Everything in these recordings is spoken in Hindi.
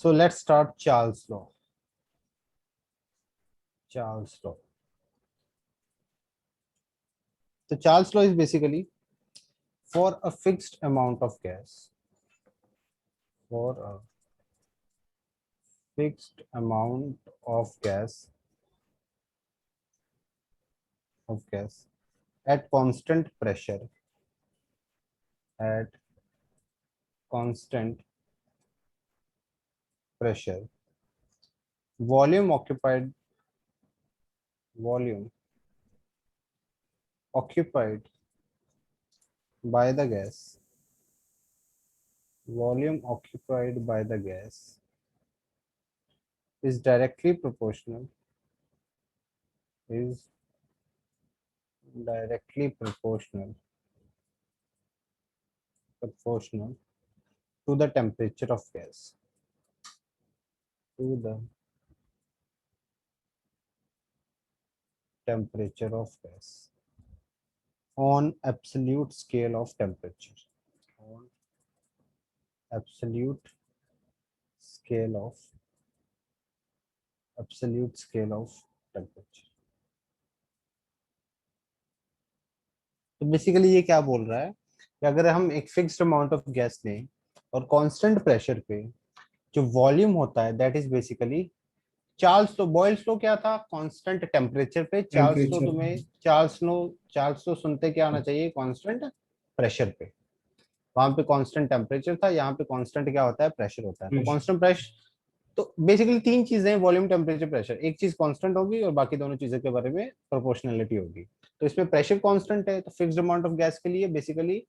So let's start Charles law. Charles law. So Charles law is basically for a fixed amount of gas, for a fixed amount of gas at constant pressure, at constant pressure, volume occupied by the gas, volume occupied by the gas is directly is proportional to the temperature of gas, to the temperature of gas on absolute scale of temperature, on absolute scale of temperature. तो बेसिकली ये क्या बोल रहा है कि अगर हम एक फिक्स्ड अमाउंट ऑफ गैस लें और कांस्टेंट प्रेशर पे जो वॉल्यूम होता है that is basically Charles law, Boyle's law क्या था, कांस्टेंट टेम्परेचर पे। चार्ल्स लो टेम्परेचर तुम्हें चार्ल्स लो सुनते क्या आना चाहिए, कांस्टेंट प्रेशर पे। वहां पे कांस्टेंट टेम्परेचर था, यहाँ पे कांस्टेंट क्या होता है, प्रेशर होता है। तो कांस्टेंट प्रेशर, तो बेसिकली तीन चीजें, वॉल्यूम, टेम्परेचर, प्रेशर। एक चीज कांस्टेंट होगी और बाकी दोनों चीजों के बारे में प्रोपोर्शनलिटी होगी। तो इसमें प्रेशर कांस्टेंट है, तो फिक्स्ड अमाउंट ऑफ गैस के लिए बेसिकली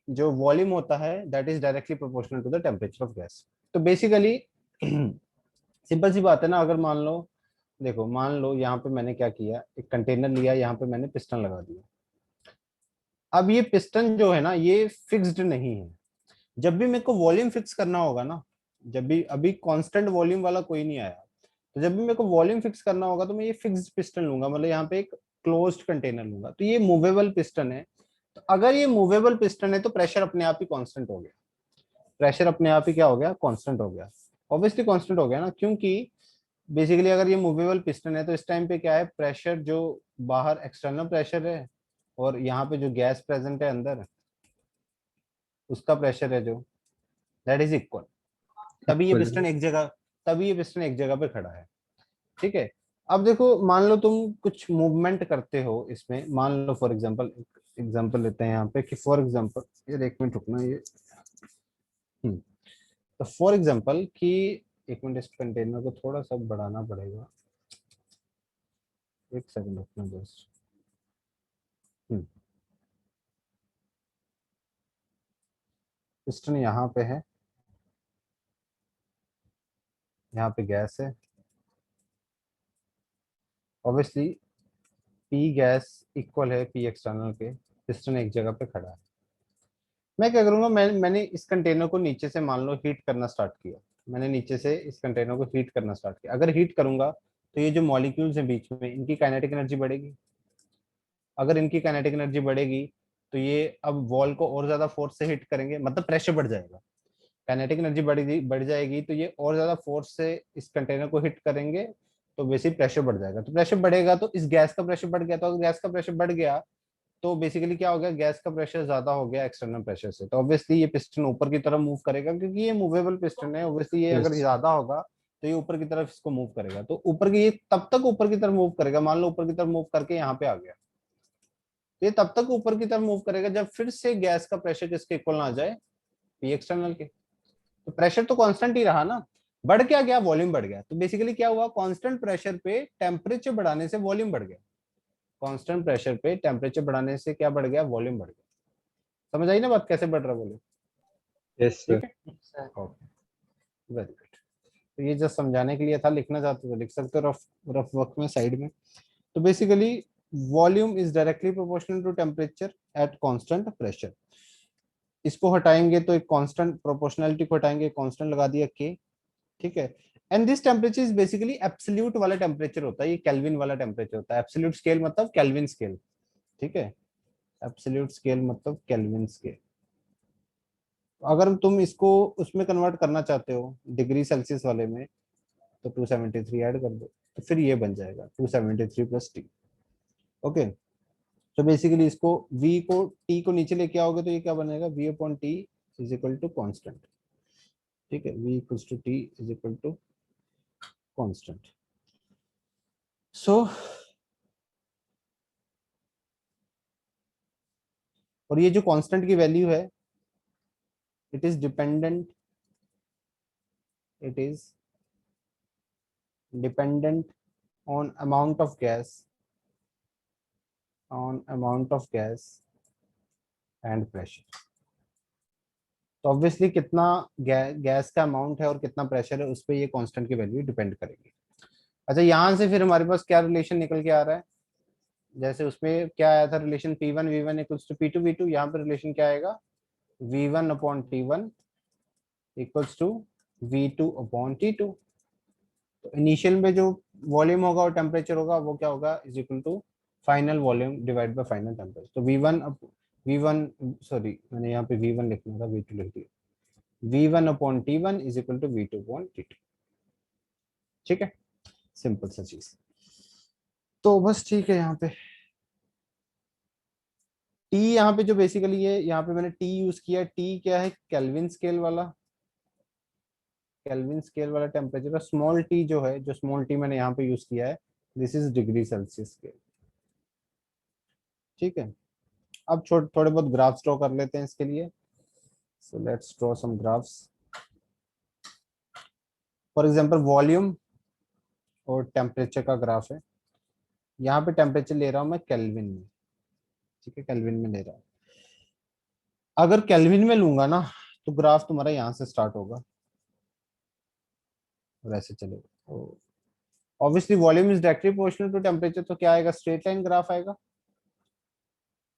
जो वॉल्यूम होता है that is directly proportional to the temperature of gas. तो बेसिकली सिंपल सी बात है ना। अगर मान लो, देखो मान लो यहाँ पे मैंने क्या किया, एक कंटेनर लिया, यहाँ पे मैंने पिस्टन लगा दिया। अब ये पिस्टन जो है ना ये फिक्स्ड नहीं है। जब भी मेरे को वॉल्यूम फिक्स करना होगा ना, जब भी, अभी कांस्टेंट वॉल्यूम वाला कोई नहीं आया, तो जब भी मेरे को वॉल्यूम फिक्स करना होगा तो मैं ये फिक्स्ड पिस्टन लूंगा, मतलब यहाँ पे एक क्लोज्ड कंटेनर लूंगा। तो ये मूवेबल पिस्टन है। तो अगर ये मूवेबल पिस्टन है तो प्रेशर अपने आप ही कांस्टेंट हो गया। प्रेशर अपने आप ही क्या हो गया, कांस्टेंट हो गया। ऑब्वियसली कांस्टेंट हो गया ना, क्योंकि बेसिकली अगर ये मूवेबल पिस्टन है तो इस टाइम पे क्या है, प्रेशर जो बाहर एक्सटर्नल प्रेशर है और यहाँ पे जो गैस प्रेजेंट है अंदर, उसका प्रेशर है जो, दैट इज इक्वल। तभी ये इक्वल पिस्टन एक जगह तभी ये पिस्टन एक जगह पे खड़ा है। ठीक है। अब देखो, मान लो तुम कुछ मूवमेंट करते हो इसमें, मान लो फॉर एग्जांपल, एग्जांपल लेते हैं यहाँ पे कि फॉर एग्जांपल, ये एक मिनट रुकना ये। तो फॉर एग्जांपल कि, एक मिनट, इस कंटेनर को थोड़ा सा बढ़ाना पड़ेगा, एक सेकंड रुकना जस्ट। पिस्टन यहाँ पे है, यहाँ पे गैस है, ऑब्वियसली पी गैस इक्वल है पी एक्सटर्नल के। पिस्टन एक जगह पे खड़ा है। मैं क्या करूंगा, मैंने इस कंटेनर को नीचे से मान लो हीट करना स्टार्ट किया। मैंने नीचे से इस कंटेनर को हीट करना स्टार्ट किया। अगर हीट करूंगा तो ये जो मॉलिक्यूल्स हैं बीच में, इनकी काइनेटिक एनर्जी बढ़ेगी। अगर इनकी काइनेटिक एनर्जी बढ़ेगी तो ये अब वॉल को और ज्यादा फोर्स से हिट करेंगे, मतलब प्रेशर बढ़ जाएगा। काइनेटिक एनर्जी बढ़ जाएगी तो ये और ज्यादा फोर्स से इस कंटेनर को हिट करेंगे, तो बेसिक प्रेशर बढ़ जाएगा। तो प्रेशर बढ़ेगा तो इस गैस का प्रेशर बढ़ गया। तो अगर गैस का प्रेशर बढ़ गया तो बेसिकली क्या हो गया, गैस का प्रेशर ज्यादा हो गया एक्सटर्नल प्रेशर से। तो ऑब्वियसली ये पिस्टन ऊपर की तरफ मूव करेगा, क्योंकि ये मूवेबल पिस्टन है। ऑब्वियसली ये अगर यस ज्यादा होगा तो ये ऊपर की तरफ इसको मूव करेगा। तो ऊपर की, ये तब तक ऊपर की तरफ मूव करेगा, मान लो ऊपर की तरफ मूव करके यहाँ पे आ गया, तो ये तब तक ऊपर की तरफ मूव करेगा जब फिर से गैस का प्रेशर किसके इक्वल ना आ जाए, पी एक्सटर्नल के। तो प्रेशर तो कांस्टेंट ही रहा ना, बढ़ क्या गया, वॉल्यूम बढ़ गया। तो बेसिकली क्या हुआ, कांस्टेंट प्रेशर पे टेम्परेचर बढ़ाने से वॉल्यूम बढ़ गया। कांस्टेंट प्रेशर पे टेम्परेचर बढ़ाने से क्या बढ़ गया, वॉल्यूम बढ़ गया। समझ आई ना बात, कैसे बढ़ रहा वॉल्यूम। यस ठीक सर। है, ओके, वेरी गुड। तो ये जस्ट समझाने के लिए था, लिखना चाहते तो लिख सकते हो रफ रफ वर्क में साइड में। तो basically volume is directly proportional to temperature at constant pressure. इसको हटाएंगे तो एक कांस्टेंट, प्रोपोर्शनलिटी को हटाएंगे, कांस्टेंट लगा दिया के। ठीक है। And this temperature is basically absolute वाला टेम्परेचर होता है, ये केल्विन वाला टेम्परेचर होता है। एब्सोल्यूट स्केल मतलब केल्विन स्केल। ठीक है, एब्सोल्यूट स्केल मतलब केल्विन स्केल। अगर तुम इसको उसमें कन्वर्ट करना चाहते हो डिग्री सेल्सियस वाले में, तो 273 ऐड कर दो, तो फिर ये बन जाएगा 273 प्लस टी। ओके, तो बेसिकली इसको v को t को नीचे लेके आओगे तो ये क्या बनेगा, v upon T is equal to constant. ठीक है, v equals to t is equal to constant. So और ये जो कांस्टेंट की वैल्यू है, it is dependent, it is dependent on amount of gas, on amount of gas and pressure. तो ऑब्वियसली कितना गैस का अमाउंट है और कितना प्रेशर है, उस पर ये कांस्टेंट की वैल्यू डिपेंड करेगी। अच्छा, यहां से फिर हमारे पास क्या रिलेशन निकल के आ रहा है, जैसे उसमें क्या आया था relation P1 V1 equals to P2 V2, यहाँ पर रिलेशन क्या आएगा, V1 upon T1 equals to V2 upon T2। तो इनिशियल में जो वॉल्यूम होगा और टेम्परेचर होगा वो क्या होगा, is equal to final volume divide by final temperature. तो V1 सॉरी मैंने यहाँ पे V1 लिखना था, V2 लिख दिया। V1 upon T1 is equal to V2 upon T2। ठीक है, सिंपल सा चीज। तो बस ठीक है, यहाँ पे टी, यहाँ पे जो बेसिकली है, यहाँ पे मैंने टी यूज किया। टी क्या है, केल्विन स्केल वाला, केल्विन स्केल वाला टेम्परेचर। स्मॉल टी जो है, जो स्मॉल टी मैंने यहाँ पे यूज किया है, this is degree Celsius scale. ठीक है, अब थोड़े बहुत ग्राफ्स ड्रॉ कर लेते हैं इसके लिए। So let's draw some graphs. For example volume और टेम्परेचर का ग्राफ है। यहाँ पे टेम्परेचर ले रहा हूँ मैं केल्विन में। ठीक है, केल्विन में ले रहा हूँ। अगर केल्विन में लूंगा ना, तो ग्राफ तुम्हारा यहाँ से स्टार्ट होगा और ऐसे चलेगा। Obviously volume is directly proportional to temperature, तो क्या आएगा, स्ट्रेट लाइन ग्राफ आएगा।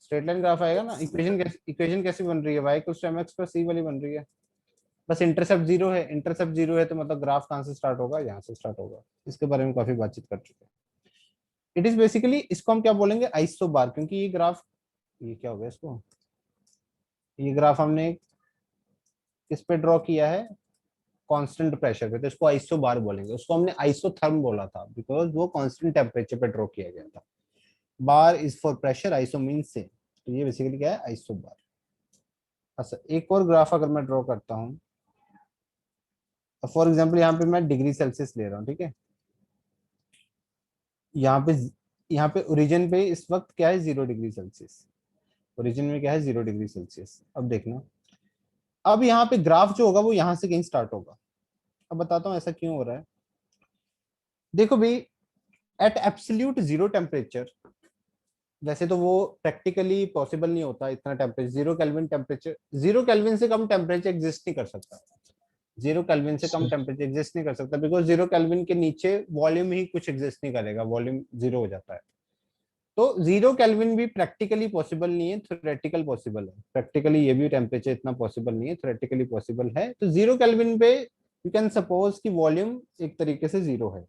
स्ट्रेट लाइन ग्राफ आएगा ना। इक्वेशन कैसी बन रही है, y equals to mx plus c वाली बन रही है। बस इंटरसेप्ट जीरो है, इंटरसेप्ट जीरो है तो मतलब ग्राफ कहाँ से स्टार्ट होगा, यहाँ से स्टार्ट होगा। इसके बारे में काफी बातचीत कर चुके हैं। इट इज बेसिकली, इसको हम क्या बोलेंगे, आइसोबार, क्योंकि ये ग्राफ, ये क्या हो गया इसको, ये ग्राफ हमने किस पे ड्रॉ किया है, कांस्टेंट प्रेशर पे, तो इसको आइसोबार बोलेंगे। उसको हमने आइसोथर्म बोला था बिकॉज वो कांस्टेंट टेम्परेचर पे ड्रॉ किया गया था। Bar is for pressure, iso mean से, तो ये बेसिकली क्या है, आइसोबार। अच्छा, एक और ग्राफ अगर मैं ड्रॉ करता हूँ, फॉर एग्जाम्पल यहाँ पे मैं डिग्री सेल्सियस ले रहा हूँ। ठीक है, यहाँ पे यहाँ पे ओरिजिन पे इस वक्त क्या है, 0 डिग्री सेल्सियस। ओरिजिन में क्या है, 0 डिग्री सेल्सियस। अब देखना, अब यहाँ पे ग्राफ जो होगा वो यहाँ से कहीं स्टार्ट होगा। अब बताता हूँ ऐसा क्यों हो रहा है। देखो भाई, एट एब्सोल्यूट जीरो टेम्परेचर, वैसे तो वो प्रैक्टिकली पॉसिबल नहीं होता इतना टेम्परेचर, 0 केल्विन टेम्परेचर, 0 केल्विन से कम टेम्परेचर एग्जिस्ट नहीं कर सकता। 0 केल्विन से कम टेम्परेचर एग्जिस्ट नहीं कर सकता बिकॉज 0 केल्विन के नीचे वॉल्यूम ही कुछ एग्जिस्ट नहीं करेगा, वॉल्यूम जीरो हो जाता है। तो 0 केल्विन भी प्रैक्टिकली पॉसिबल नहीं है, थ्योरेटिकल पॉसिबल है। प्रैक्टिकली ये भी टेम्परेचर इतना पॉसिबल नहीं है, थ्योरेटिकली पॉसिबल है। तो 0 केल्विन पे यू कैन सपोज कि वॉल्यूम एक तरीके से जीरो है।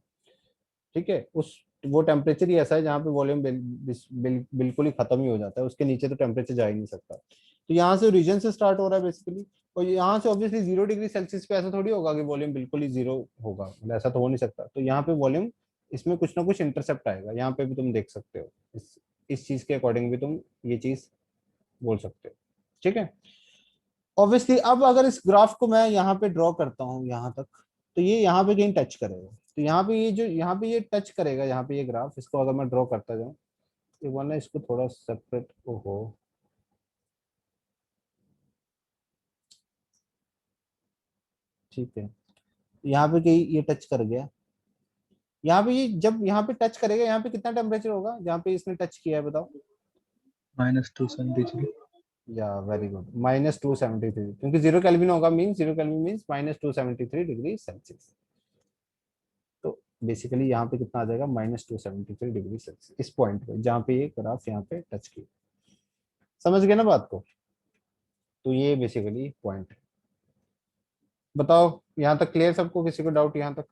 ठीक है, उस वो टेम्परेचर ही ऐसा है जहाँ पे वॉल्यूम बिल्कुल ही खत्म ही हो जाता है, उसके नीचे तो टेम्परेचर जा ही नहीं सकता। तो यहाँ से रीजन से स्टार्ट हो रहा है बेसिकली, और यहाँ से ऑब्वियसली 0 डिग्री सेल्सियस पे ऐसा थोड़ी होगा कि वॉल्यूम बिल्कुल ही जीरो होगा, मतलब ऐसा तो हो नहीं सकता। तो यहाँ पे वॉल्यूम, इसमें कुछ ना कुछ इंटरसेप्ट आएगा, यहाँ पे भी तुम देख सकते हो। इस चीज के अकॉर्डिंग भी तुम ये चीज बोल सकते हो। ठीक है, ऑब्वियसली अब अगर इस ग्राफ को मैं यहाँ पे ड्रॉ करता हूँ यहाँ तक, तो ये यहाँ पे कहीं टच करेगा। तो यहाँ पे ये जो यहाँ पे ये टच करेगा, यहाँ पे ये ग्राफ, इसको अगर मैं ड्रॉ करता जाऊँ, एक बार ना इसको थोड़ा सेपरेट, ओहो, ठीक है, यहाँ पे कहीं ये टच कर गया। यहाँ पे ये जब यहाँ पे टच करेगा, यहाँ पे कितना टेम्परेचर होगा जहाँ पे इसने टच किया है, बताओ। -273। या वेरी गुड, -273, क्योंकि 0 केल्विन होगा, mean 0 kelvin means -273 degree Celsius. तो बेसिकली यहाँ पे कितना आ जाएगा, -273 डिग्री सेल्सियस, इस पॉइंट पे जहाँ पे ये ग्राफ यहाँ पे टच किया। समझ गए ना बात को। तो ये बेसिकली पॉइंट है। बताओ यहाँ तक क्लियर सबको, किसी को डाउट यहाँ तक,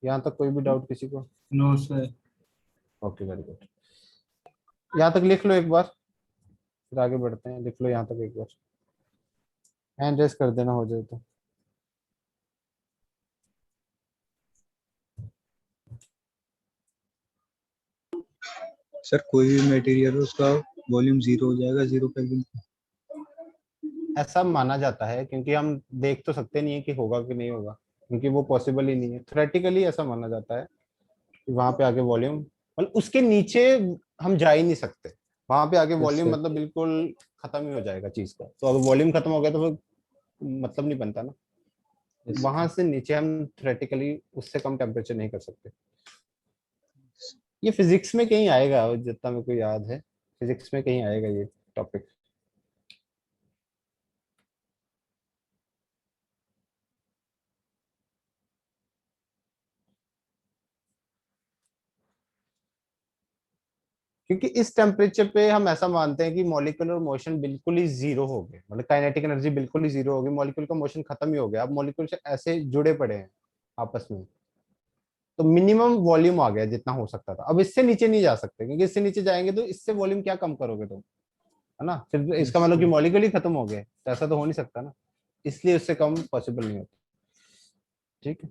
यहाँ तक कोई भी डाउट किसी को। No sir. Okay very good, यहाँ तक लिख लो एक बार, फिर आगे बढ़ते हैं, लिख लो यहाँ तक एक बार, हैंड रेस कर देना हो जाए तो। सर कोई भी मटेरियल हो उसका वॉल्यूम जीरो हो जाएगा 0 केल्विन। ऐसा माना जाता है, क्योंकि हम देख तो सकते नहीं है कि होगा कि नहीं होगा, क्योंकि वो पॉसिबल ही नहीं है। थ्योरेटिकली ऐसा माना जाता है कि वहां पे आगे वॉल्यूम, मतलब उसके नीचे हम जा ही नहीं सकते। वहां पे आगे यस वॉल्यूम सर। मतलब बिल्कुल खत्म ही हो जाएगा चीज का। तो अगर वॉल्यूम खत्म हो गया तो फिर मतलब नहीं बनता ना। यस वहां से नीचे हम थ्योरेटिकली उससे कम टेम्परेचर नहीं कर सकते। ये फिजिक्स में कहीं आएगा, जितना मेरे को याद है, फिजिक्स में कहीं आएगा ये टॉपिक। क्योंकि इस टेम्परेचर पे हम ऐसा मानते हैं कि मॉलिक्यूलर मोशन बिल्कुल ही जीरो हो गए, मतलब काइनेटिक एनर्जी बिल्कुल ही जीरो हो गई, मॉलिक्यूल का मोशन खत्म ही हो गया। अब मॉलिक्यूल से ऐसे जुड़े पड़े हैं आपस में, तो मिनिमम वॉल्यूम आ गया जितना हो सकता था। अब इससे नीचे नहीं जा सकते, क्योंकि इससे नीचे जाएंगे तो इससे वॉल्यूम क्या कम करोगे तुम, है ना? फिर तो इसका यस मतलब कि सर। मॉलिक्यूल ही खत्म हो गए, तो ऐसा तो हो नहीं सकता ना। इसलिए उससे कम पॉसिबल नहीं होता। ठीक है।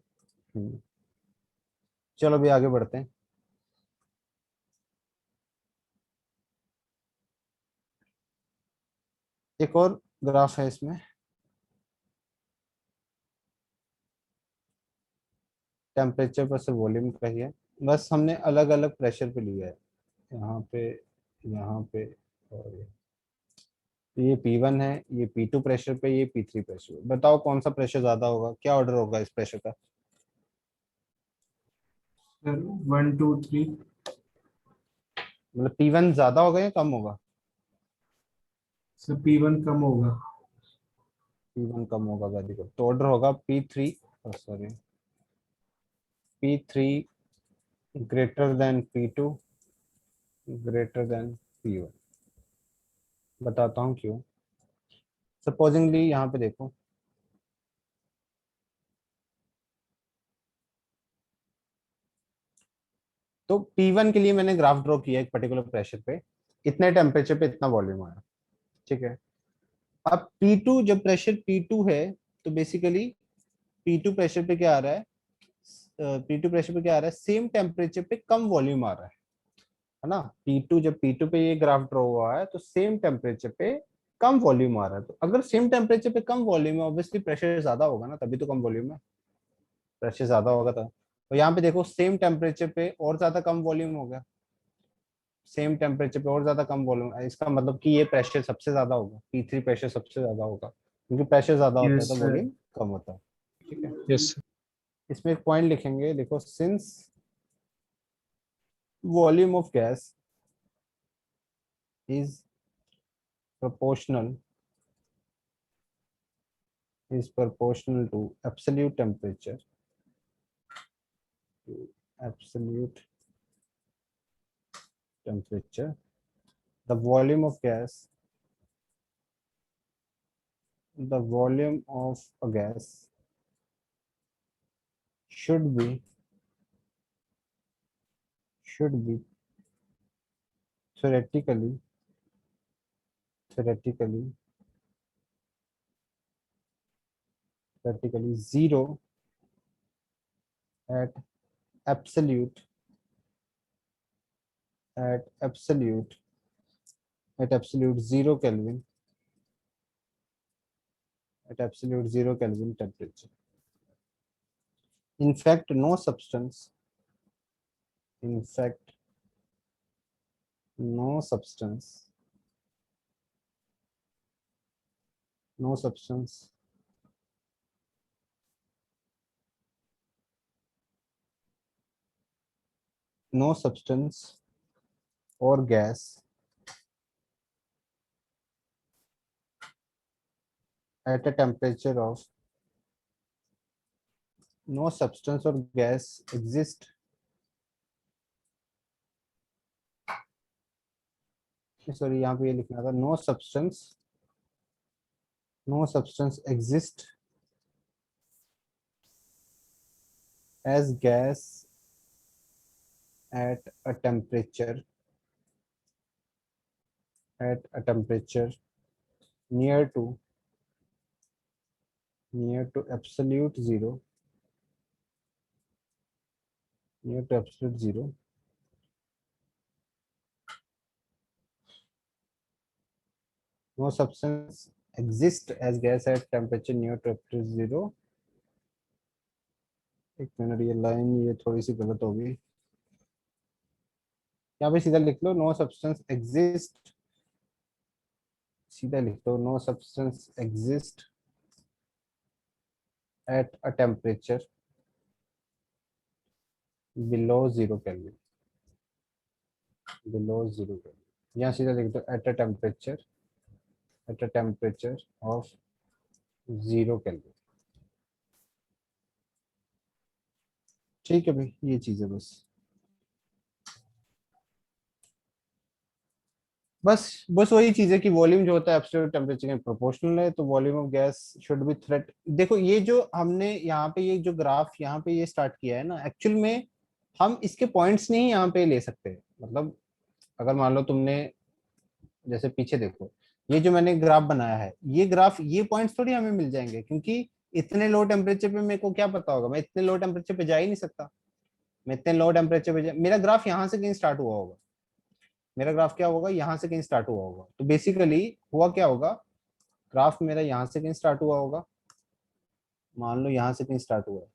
चलो अभी आगे बढ़ते हैं। एक और ग्राफ है इसमें, टेम्परेचर पर से वॉल्यूम का ही है। बस हमने अलग अलग प्रेशर पे लिया है, यहाँ पे, यहाँ पे, और ये। तो ये P1 है, ये P2 प्रेशर पे, ये P3 प्रेशर पे। बताओ कौन सा प्रेशर ज्यादा होगा, क्या ऑर्डर होगा इस प्रेशर का? सर 1 2 3। मतलब P1 ज्यादा होगा या कम होगा? सर P1 कम होगा। P1 कम होगा, वेरी गुड। तो ऑर्डर होगा P3, sorry, P3 greater than P2 greater than P1। बताता हूँ क्यों। सपोजिंगली यहाँ पे देखो, तो P1 के लिए मैंने ग्राफ ड्रॉ किया एक पर्टिकुलर प्रेशर पे, इतने टेम्परेचर पे इतना वॉल्यूम आया। ठीक है। अब P2, जब प्रेशर P2 है, तो बेसिकली P2 प्रेशर पे क्या आ रहा है, P2 प्रेशर पे क्या आ रहा है, सेम टेम्परेचर पे कम वॉल्यूम आ रहा है ना? P2, जब P2 पे ये ग्राफ ड्रॉ हुआ है तो सेम टेम्परेचर पे कम वॉल्यूम आ रहा है। तो अगर सेम टेम्परेचर पे कम वॉल्यूम है, ऑब्वियसली प्रेशर ज्यादा होगा ना, तभी तो कम वॉल्यूम है। प्रेशर ज्यादा होगा तो यहाँ पे देखो सेम टेम्परेचर पे और ज्यादा कम वॉल्यूम हो गया, सेम टेम्परेचर पे और ज्यादा कम वॉल्यूम, इसका मतलब कि ये प्रेशर सबसे ज्यादा होगा, P3 प्रेशर सबसे ज्यादा होगा, क्योंकि प्रेशर ज्यादा होता है यस तो सर। वॉल्यूम कम होता है। ठीक है। Yes sir. इसमें एक पॉइंट लिखेंगे, देखो, since volume of gas is proportional is proportional to absolute temperature, to absolute temperature, the volume of gas, the volume of a gas should be theoretically theoretically theoretically zero at absolute at absolute absolute zero Kelvin, at absolute zero Kelvin temperature. In fact, no substance, in fact, no substance, no substance no substance or gas at a temperature of no substance or gas exist, sorry यहाँ पे ये लिखना था, no substance exist as gas at a temperature at a temperature near to absolute zero, near to absolute zero, no substance exist as gas at temperature near to absolute zero. एक मिनट, ये लाइन ये थोड़ी सी गलत हो गई, यहाँ पे सीधा लिख लो नो सब्सटेंस एग्जिस्ट, सीधा लिख दो no substance exist at a temperature below 0 kelvin, below 0 kelvin. यहाँ सीधा लिख दो at a temperature of 0 kelvin. ठीक है भाई, ये चीज है बस वही चीज है कि वॉल्यूम जो होता है एब्सोल्यूट टेम्परेचर के प्रोपोर्शनल है, तो volume of gas should be threat. देखो ये जो हमने यहाँ पे ये जो ग्राफ यहाँ पे ये स्टार्ट किया है ना, एक्चुअल में हम इसके पॉइंट्स नहीं यहाँ पे ले सकते। मतलब अगर मान लो तुमने जैसे पीछे देखो, ये जो मैंने ग्राफ बनाया है, ये ग्राफ ये पॉइंट्स थोड़ी हमें मिल जाएंगे, क्योंकि इतने लो टेम्परेचर पे मेरे को क्या पता होगा, मैं इतने लो टेम्परेचर पे जा ही नहीं सकता। मैं इतने लो टेम्परेचर पे मेरा ग्राफ यहाँ से कहीं स्टार्ट हुआ होगा, मेरा ग्राफ क्या होगा, यहाँ से कहीं स्टार्ट हुआ होगा। तो बेसिकली हुआ क्या होगा, ग्राफ मेरा यहाँ से कहीं स्टार्ट हुआ होगा, मान लो यहाँ से कहीं स्टार्ट हुआ है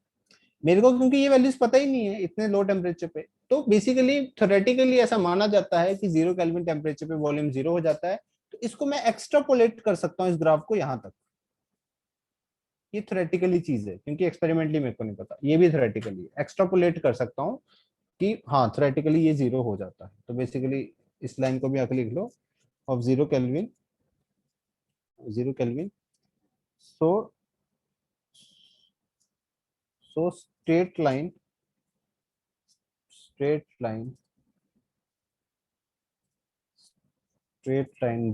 मेरे को, क्योंकि ये वैल्यूज पता ही नहीं है इतने लो टेम्परेचर पे। तो बेसिकली थ्योरेटिकली ऐसा माना जाता है कि 0 केल्विन टेम्परेचर पे वॉल्यूम 0 हो जाता है। तो इसको मैं एक्स्ट्रापोलेट कर सकता हूँ इस ग्राफ को यहाँ तक। ये थ्योरेटिकली चीज है, क्योंकि एक्सपेरिमेंटली मेरे को नहीं पता, ये भी थ्योरेटिकली एक्स्ट्रापोलेट कर सकता हूँ कि हाँ थ्योरेटिकली ये 0 हो जाता है। तो बेसिकली इस लाइन को भी आके लिख लो of 0 kelvin, 0 kelvin. So straight line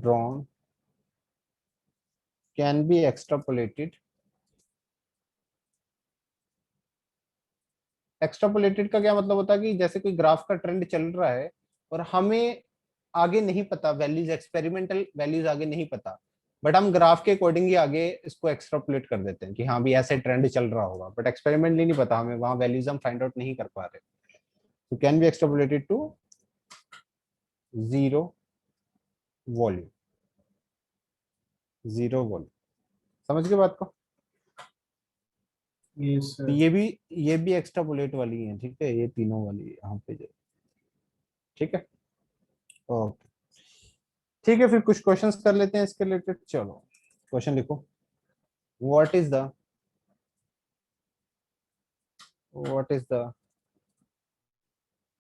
drawn can be extrapolated का क्या मतलब होता है कि जैसे कोई ग्राफ का ट्रेंड चल रहा है और हमें आगे नहीं पता, वैल्यूज एक्सपेरिमेंटल वैल्यूज आगे नहीं पता, बट हम ग्राफ के अकॉर्डिंग ही आगे इसको एक्सट्रापोलेट कर देते हैं कि हाँ भी ऐसे ट्रेंड चल रहा होगा, बट एक्सपेरिमेंटली नहीं पता हमें, वहां वैल्यूज हम फाइंड आउट नहीं कर पा रहे। तो can be extrapolated to 0 volume, 0 volume. समझ गए बात को? ये तो सर ये भी एक्स्ट्रापोलेट वाली है, ठीक है, ये तीनों वाली यहाँ पे जो, ठीक है ओके। ठीक है, फिर कुछ क्वेश्चंस कर लेते हैं इसके रिलेटेड। चलो क्वेश्चन लिखो। What is the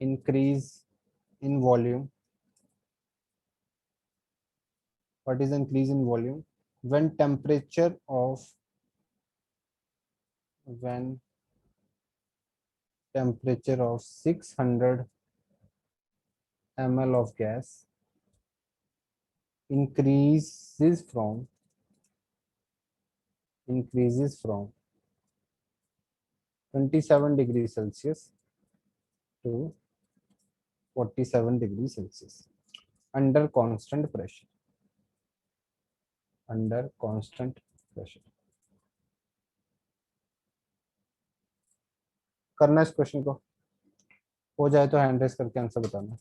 increase in volume, what is increase in volume when temperature of when temperature of 600 ml of gas increases from 27 degrees Celsius to 47 degrees Celsius under constant pressure, करना इस क्वेश्चन को, हो जाए तो हैंड रेस करके आंसर बताना।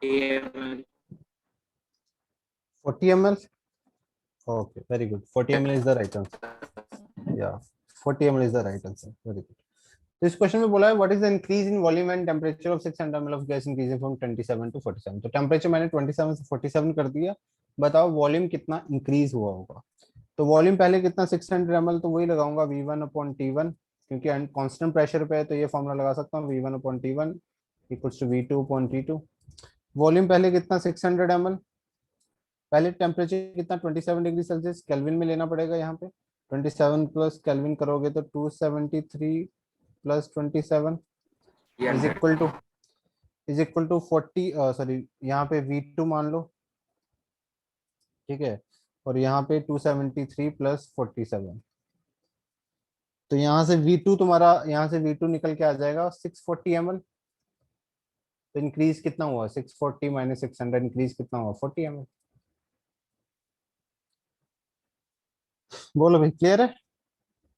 ml. 40 ml, okay, very good, 40 ml is the right answer, yeah, 40 ml is the right answer, very good। तो इस क्वेश्चन में बोला है what is the increase in volume and temperature of 600 ml of gas increasing from 27 to 47। तो टेम्परेचर मैंने 27 से 47 कर दिया, बताओ वॉल्यूम कितना इंक्रीज हुआ होगा। तो वॉल्यूम पहले कितना 600 ml, तो वही लगाऊंगा V1 अपॉन T1, क्योंकि कांस्टेंट प्रेशर पे है तो ये फॉर्मूला लगा सकता हूँ V1 upon T1 equals to V2 upon T2। Volume पहले कितना 600 ml, पहले टेम्परेचर कितना 27 डिग्री सेल्सियस, केल्विन में लेना पड़ेगा यहाँ पे। 27 प्लस केल्विन करोगे तो 273 plus 27 is equal to 40, sorry यहाँ पे V2 मान लो, ठीक है, और यहाँ पे 273 प्लस 47। तो यहाँ से V2 तुम्हारा, यहाँ से V2 निकल के आ जाएगा 640 ml। तो इंक्रीज कितना हुआ, 640 माइनस 600 इंक्रीज कितना हुआ 40 ml। बोलो भाई, क्लियर है।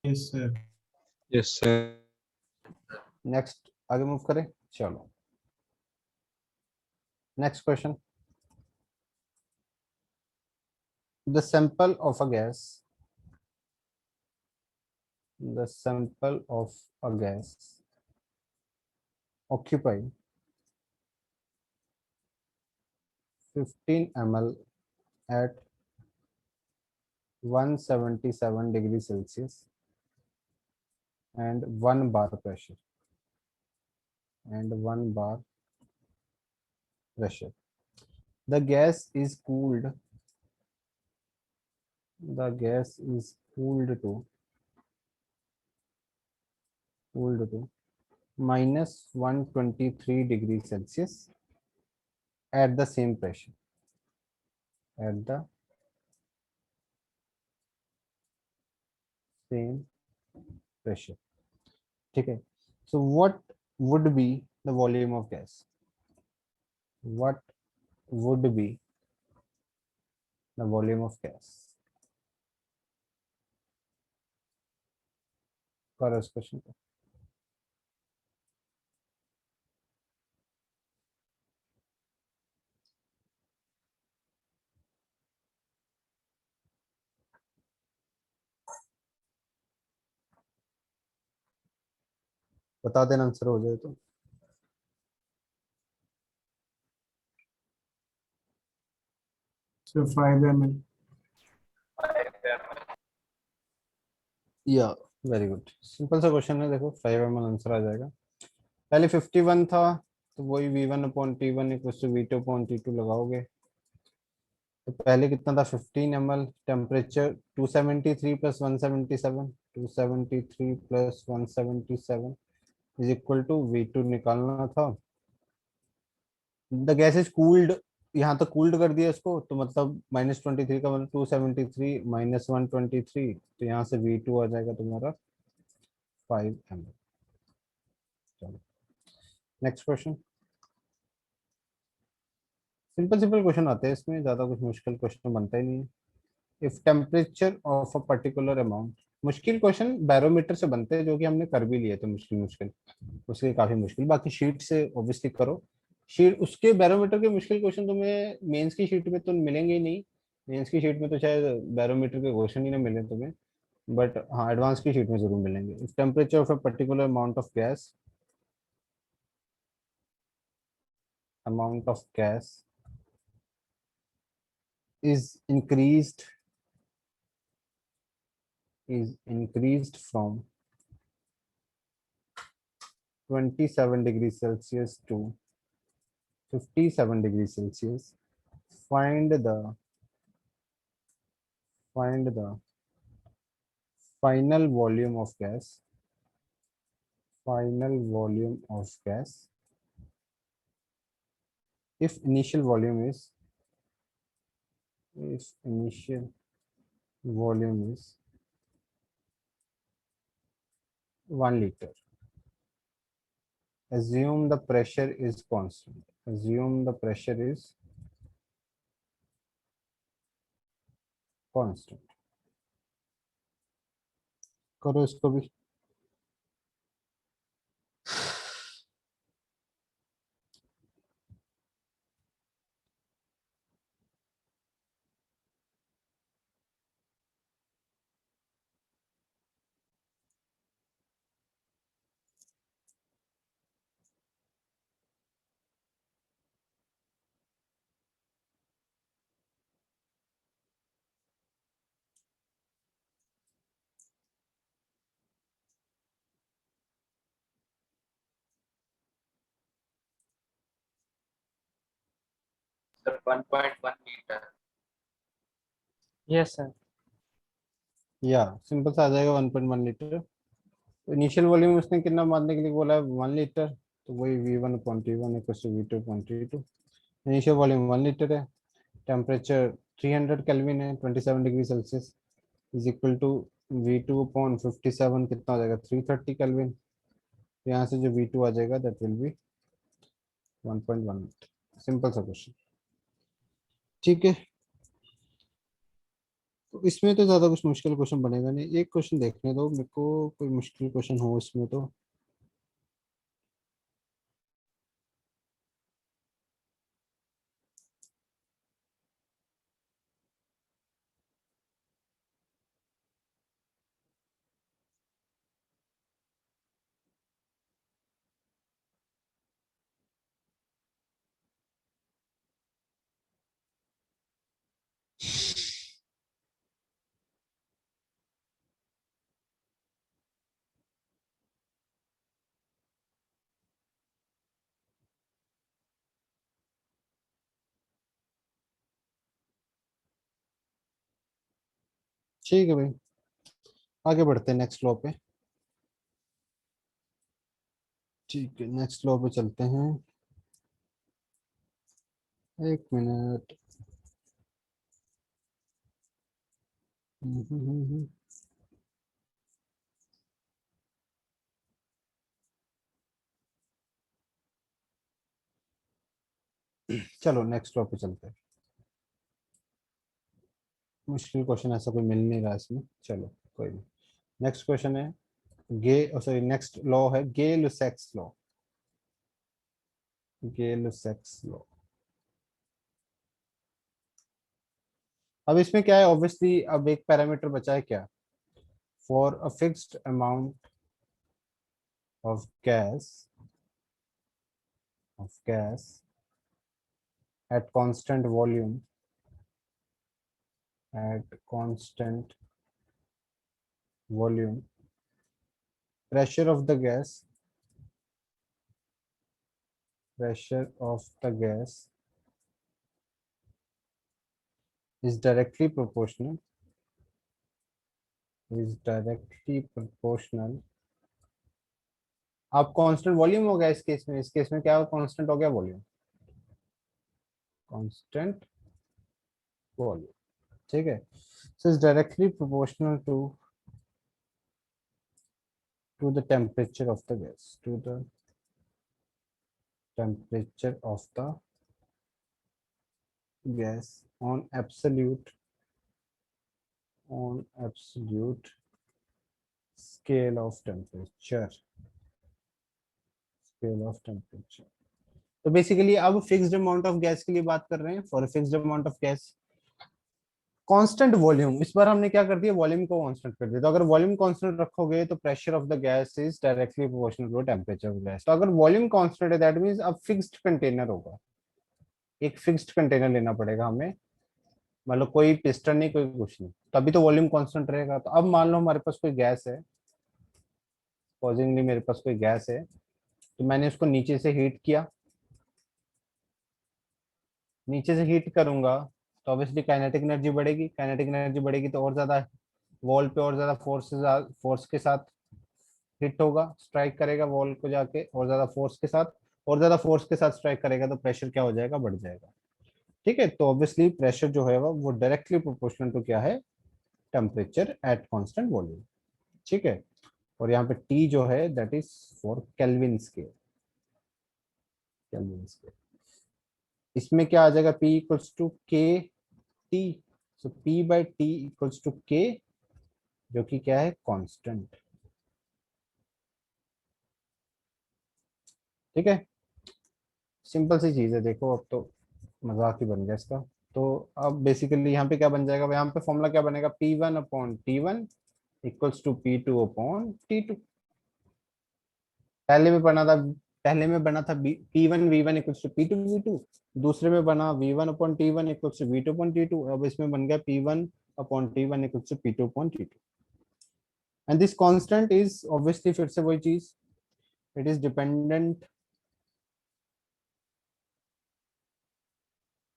Yes sir. Yes sir. Next आगे मूव करें, चलो next question. The sample of a gas, the sample of a gas occupy 15 ml at 177 degree Celsius and 1 bar pressure, The gas is cooled. The gas is cooled to minus 123 degree Celsius at the same pressure. At the same pressure. ठीक है. So what would be the volume of gas? What would be the volume of gas? करो इस क्वेश्चन को. बता देना आंसर हो जाए तो. Sir 5 ml। या वेरी गुड, सिंपल सा क्वेश्चन है. देखो 5 ml आंसर आ जाएगा. पहले 51 था तो वही V1 upon T1 equals to V2 upon T2 लगाओगे. तो पहले कितना था 15 ml, temperature 273 plus 177, 273 plus 177 is equal to V2 निकालना था. द गैस इज कूल्ड, यहाँ तक कूल्ड कर दिया इसको, तो मतलब -23 का मतलब 273 माइनस 123, तो यहाँ से V2 आ जाएगा तुम्हारा 5 ml. चलो next question. Simple simple question आते हैं इसमें, ज्यादा कुछ मुश्किल क्वेश्चन बनता ही नहीं है. If temperature of a particular amount, मुश्किल क्वेश्चन बैरोमीटर से बनते हैं जो कि हमने कर भी लिए थे मुश्किल मुश्किल, उसके काफी मुश्किल. बाकी शीट से ऑब्वियसली करो. शीट उसके बैरोमीटर के मुश्किल क्वेश्चन तुम्हें मेंस की शीट में तो मिलेंगे ही नहीं. मेंस की शीट में तो शायद बैरोमीटर के क्वेश्चन ही ना मिले तुम्हें, बट हाँ एडवांस की शीट में जरूर मिलेंगे. If temperature of a particular amount of gas is increased from 27 degrees Celsius to 57 degrees Celsius. Find the final volume of gas. Final volume of gas. If initial volume is 1 liter. Assume the pressure is constant. Assume the pressure is constant. करो इसको भी. Sir 1.1 metre. Yes sir. या सिंपल सा आ जाएगा 1.1 लीटर। इनिशियल वॉल्यूम उसने कितना मारने के लिए बोला है 1 लीटर, तो वही V1/T1 = V2/T2। Initial volume 1 litre है, टेम्परेचर 300 केल्विन है 27 degree Celsius, is equal to V2/57 कितना हो जाएगा 330 केल्विन। तो यहाँ से जो V2 आ जाएगा दैट विल बी 1.1। सिंपल सा क्वेश्चन, ठीक है। तो इसमें तो ज्यादा कुछ मुश्किल क्वेश्चन बनेगा नहीं, एक क्वेश्चन देखने दो मेरे को, कोई मुश्किल क्वेश्चन हो इसमें तो। ठीक है भाई, आगे बढ़ते हैं नेक्स्ट लॉ पे। ठीक है, नेक्स्ट लॉ पे चलते हैं। एक मिनट। चलो नेक्स्ट लॉ पे चलते हैं। मुश्किल क्वेश्चन ऐसा कोई मिल नहीं रहा इसमें, चलो कोई नहीं। नेक्स्ट क्वेश्चन है सॉरी नेक्स्ट लॉ है गे लुसेक्स लॉ। गे लुसेक्स लॉ। अब इसमें क्या है, ऑब्वियसली अब एक पैरामीटर बचा है क्या, for a fixed amount of gas at constant volume, pressure of the gas is directly proportional अब कांस्टेंट वॉल्यूम हो गया इस केस में, क्या कांस्टेंट हो गया वॉल्यूम, कांस्टेंट वॉल्यूम, ठीक है। So is directly proportional to the temperature of the gas, on absolute scale of temperature, तो बेसिकली अब फिक्स्ड अमाउंट ऑफ गैस के लिए बात कर रहे हैं, for fixed amount of gas constant volume. इस बार हमने क्या कर दिया, वॉल्यूम को कांस्टेंट कर दिया। तो अगर वॉल्यूम कांस्टेंट रखोगे तो pressure of the gas is directly proportional to temperature of gas. तो अगर वॉल्यूम कांस्टेंट है दैट मींस अब फिक्स्ड कंटेनर होगा, एक फिक्स्ड कंटेनर लेना पड़ेगा हमें, मतलब कोई पिस्टन नहीं कोई कुछ नहीं, तभी तो वॉल्यूम कांस्टेंट रहेगा। तो अब मान लो हमारे पास कोई गैस है, सपोजिंगली मेरे पास कोई गैस है, तो मैंने उसको नीचे से हीट किया, नीचे से हीट करूंगा तो ऑब्वियसली काइनेटिक एनर्जी बढ़ेगी तो और ज्यादा वॉल पे और ज्यादा फोर्स के साथ हिट होगा, स्ट्राइक करेगा वॉल को जाके और ज्यादा फोर्स के साथ, और ज्यादा फोर्स के साथ स्ट्राइक करेगा तो प्रेशर क्या हो जाएगा, बढ़ जाएगा, ठीक है। तो ऑब्वियसली प्रेशर जो है वो डायरेक्टली प्रोपोर्शनल टू क्या है, टेम्परेचर एट कांस्टेंट वॉल्यूम, ठीक है। और यहाँ पे T जो है that is for kelvin scale, इसमें क्या आ जाएगा, P equals to K T, सो P/T इक्वल्स टू के, जो कि क्या है कांस्टेंट, ठीक है। सिंपल सी चीज है, देखो अब तो मजाक ही बन गया इसका। तो अब बेसिकली यहाँ पे क्या बन जाएगा, यहाँ पे फॉर्मूला क्या बनेगा, P1/T1 इक्वल्स टू P2/T2। पहले में बना था P1V1 इक्वल्स टू P2V2, दूसरे में बना V1/T1 इक्वल्स टू V2/T2, अब इसमें बन गया P1/T1 equals to P2/T2। And this constant is obviously फिर से वही चीज, it is dependent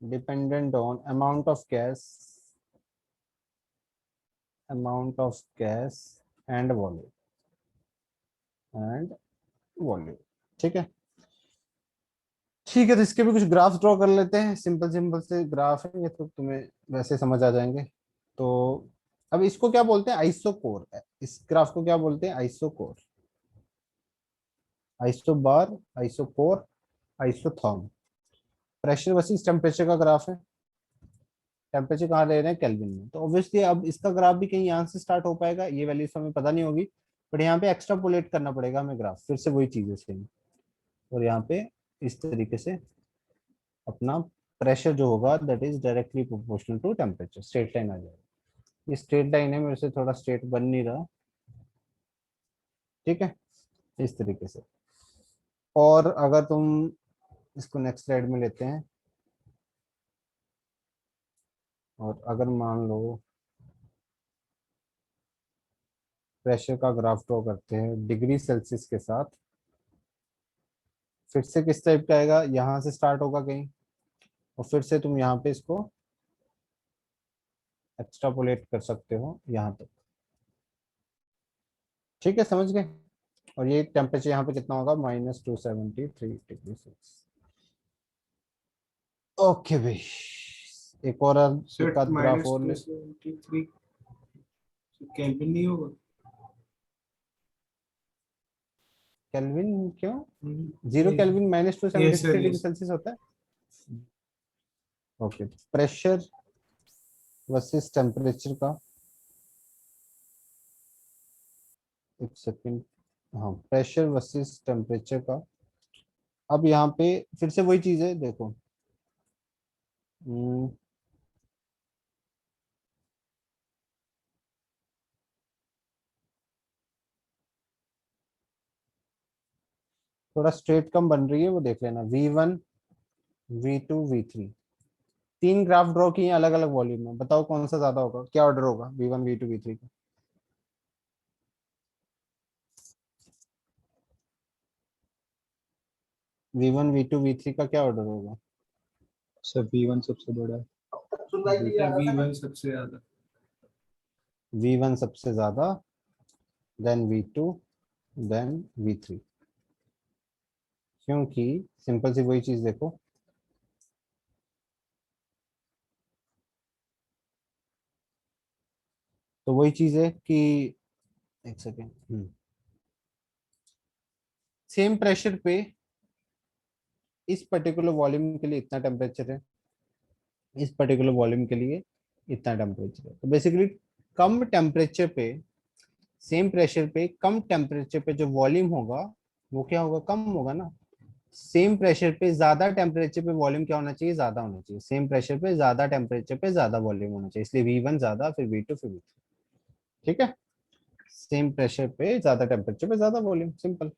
dependent on amount of gas and volume. ठीक है, ठीक है, तो इसके भी कुछ ग्राफ ड्रॉ कर लेते हैं। सिंपल सिंपल से ग्राफ है ये, तो तुम्हें वैसे समझ आ जाएंगे। तो अब इसको क्या बोलते हैं, आइसोकोर। इस ग्राफ को क्या बोलते हैं, isochore, isobar, isochore, isotherm. Pressure versus temperature का ग्राफ है। टेम्परेचर कहाँ ले रहे हैं, केल्विन में। तो ऑब्वियसली अब इसका ग्राफ भी कहीं यहाँ से स्टार्ट हो पाएगा, ये वैल्यूज हमें पता नहीं होगी, बट यहाँ पे एक्स्ट्रापोलेट करना पड़ेगा हमें ग्राफ, फिर से वही चीज है सेम। और यहाँ पे इस तरीके से अपना प्रेशर जो होगा that is directly proportional to temperature, straight line आ जाएगा। ये स्ट्रेट लाइन है, मेरे से थोड़ा स्ट्रेट बन नहीं रहा, ठीक है, इस तरीके से। और अगर तुम इसको नेक्स्ट स्लाइड में लेते हैं, और अगर मान लो प्रेशर का ग्राफ ड्रॉ करते हैं डिग्री सेल्सियस के साथ, फिर से किस टाइप का आएगा, यहाँ से स्टार्ट होगा कहीं, और फिर से तुम यहाँ पे इसको एक्स्ट्रापोलेट कर सकते हो यहाँ तक, ठीक है, समझ गए। और ये टेम्परेचर यहाँ पे कितना होगा, -273 डिग्री सेल्सियस। ओके भाई, एक और सर एक आध ग्राफ और ले। -273 केल्विन नहीं होगा? केल्विन क्यों, 0 kelvin Yes, sir, -273 degree yes. Celsius होता है। ओके, प्रेशर वर्सेस टेम्परेचर का, एक सेकेंड, हाँ, प्रेशर वर्सेस टेम्परेचर का। अब यहाँ पे फिर से वही चीज है, देखो, थोड़ा स्ट्रेट कम बन रही है, वो देख लेना। V1, V2, V3, तीन ग्राफ ड्रॉ किए अलग अलग वॉल्यूम में, बताओ कौन सा ज्यादा होगा, क्या ऑर्डर होगा V1, V2, V3 का। V1, V2, V3 का क्या ऑर्डर होगा। सर V1 सबसे बड़ा है। V1 सबसे ज्यादा। V1 सबसे ज्यादा, देन V2, देन V3, क्योंकि सिंपल सी वही चीज देखो, तो वही चीज है कि, एक सेकेंड, सेम प्रेशर पे इस पर्टिकुलर वॉल्यूम के लिए इतना टेम्परेचर है, इस पर्टिकुलर वॉल्यूम के लिए इतना टेम्परेचर है। तो बेसिकली कम टेम्परेचर पे, सेम प्रेशर पे कम टेम्परेचर पे जो वॉल्यूम होगा वो क्या होगा, कम होगा ना। सेम प्रेशर पे ज्यादा टेम्परेचर पे वॉल्यूम क्या होना चाहिए, ज्यादा होना चाहिए। सेम प्रेशर पे ज्यादा टेम्परेचर पे ज्यादा वॉल्यूम होना चाहिए, इसलिए V1 ज्यादा, फिर V2, फिर V3, ठीक है। सेम प्रेशर पे ज्यादा टेम्परेचर पे ज्यादा वॉल्यूम, सिंपल,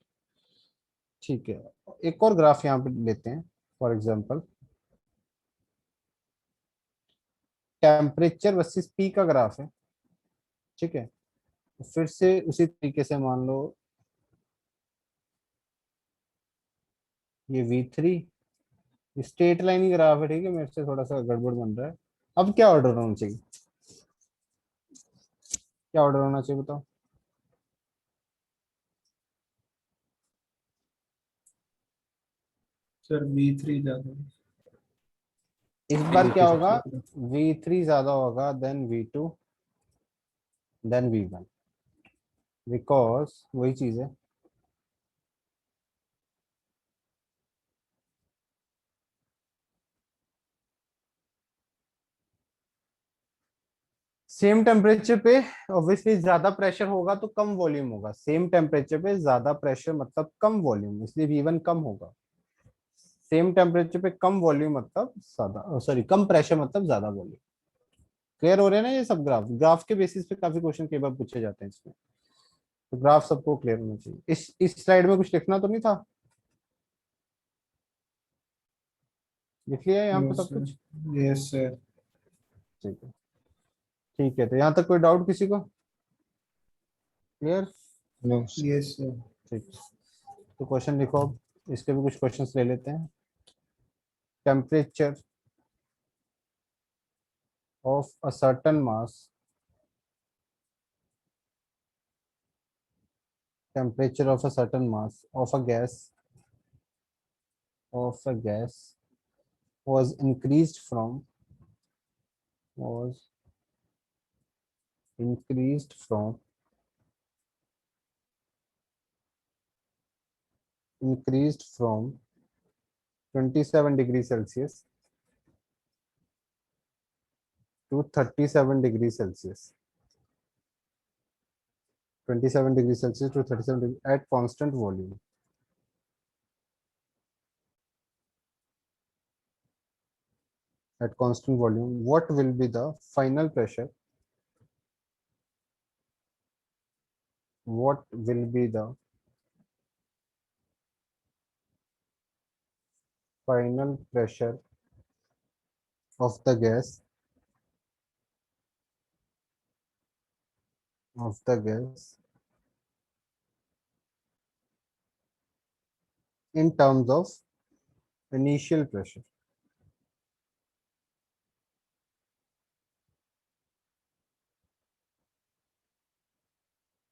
ठीक है। एक और ग्राफ यहाँ पे लेते हैं, for example temperature versus P का ग्राफ है, ठीक है। फिर से उसी तरीके से मान लो ये V3, स्ट्रेट लाइन ही ग्राफ है, ठीक है, मेरे से थोड़ा सा गड़बड़ बन रहा है। अब क्या ऑर्डर होना चाहिए, क्या ऑर्डर होना चाहिए बताओ। सर V3 ज्यादा। इस बार क्या V3 होगा, सबसे बड़ा। V3 ज्यादा होगा, then V2, then V1, because वही चीज है, सेम टेम्परेचर पे ऑब्वियसली ज्यादा प्रेशर होगा तो कम वॉल्यूम होगा, सेम टेम्परेचर पे ज्यादा प्रेशर मतलब कम वॉल्यूम, इसलिए V1 कम होगा। सेम टेम्परेचर पे कम वॉल्यूम मतलब ज्यादा, सॉरी कम प्रेशर मतलब ज्यादा वॉल्यूम। क्लियर हो रहे हैं ना ये सब ग्राफ, ग्राफ के बेसिस पे काफी क्वेश्चन कई बार पूछे जाते हैं इसमें, तो ग्राफ सबको क्लियर होना चाहिए। इस स्लाइड में कुछ लिखना तो नहीं था, लिख लिया है यहाँ पे No, सब sir. कुछ, Yes, sir. ठीक है, ठीक है। तो यहाँ तक कोई डाउट किसी को, क्लियर, नो Yes, sir. ठीक। तो क्वेश्चन लिखो अब, इसके भी कुछ क्वेश्चंस ले लेते हैं। Temperature of a certain mass, temperature of a certain mass of a gas was increased from was increased from 27 degrees Celsius to 37 degrees Celsius. 27 degrees Celsius to 37 degrees at constant volume. At constant volume, what will be the final pressure? What will be the final pressure of the gas in terms of initial pressure?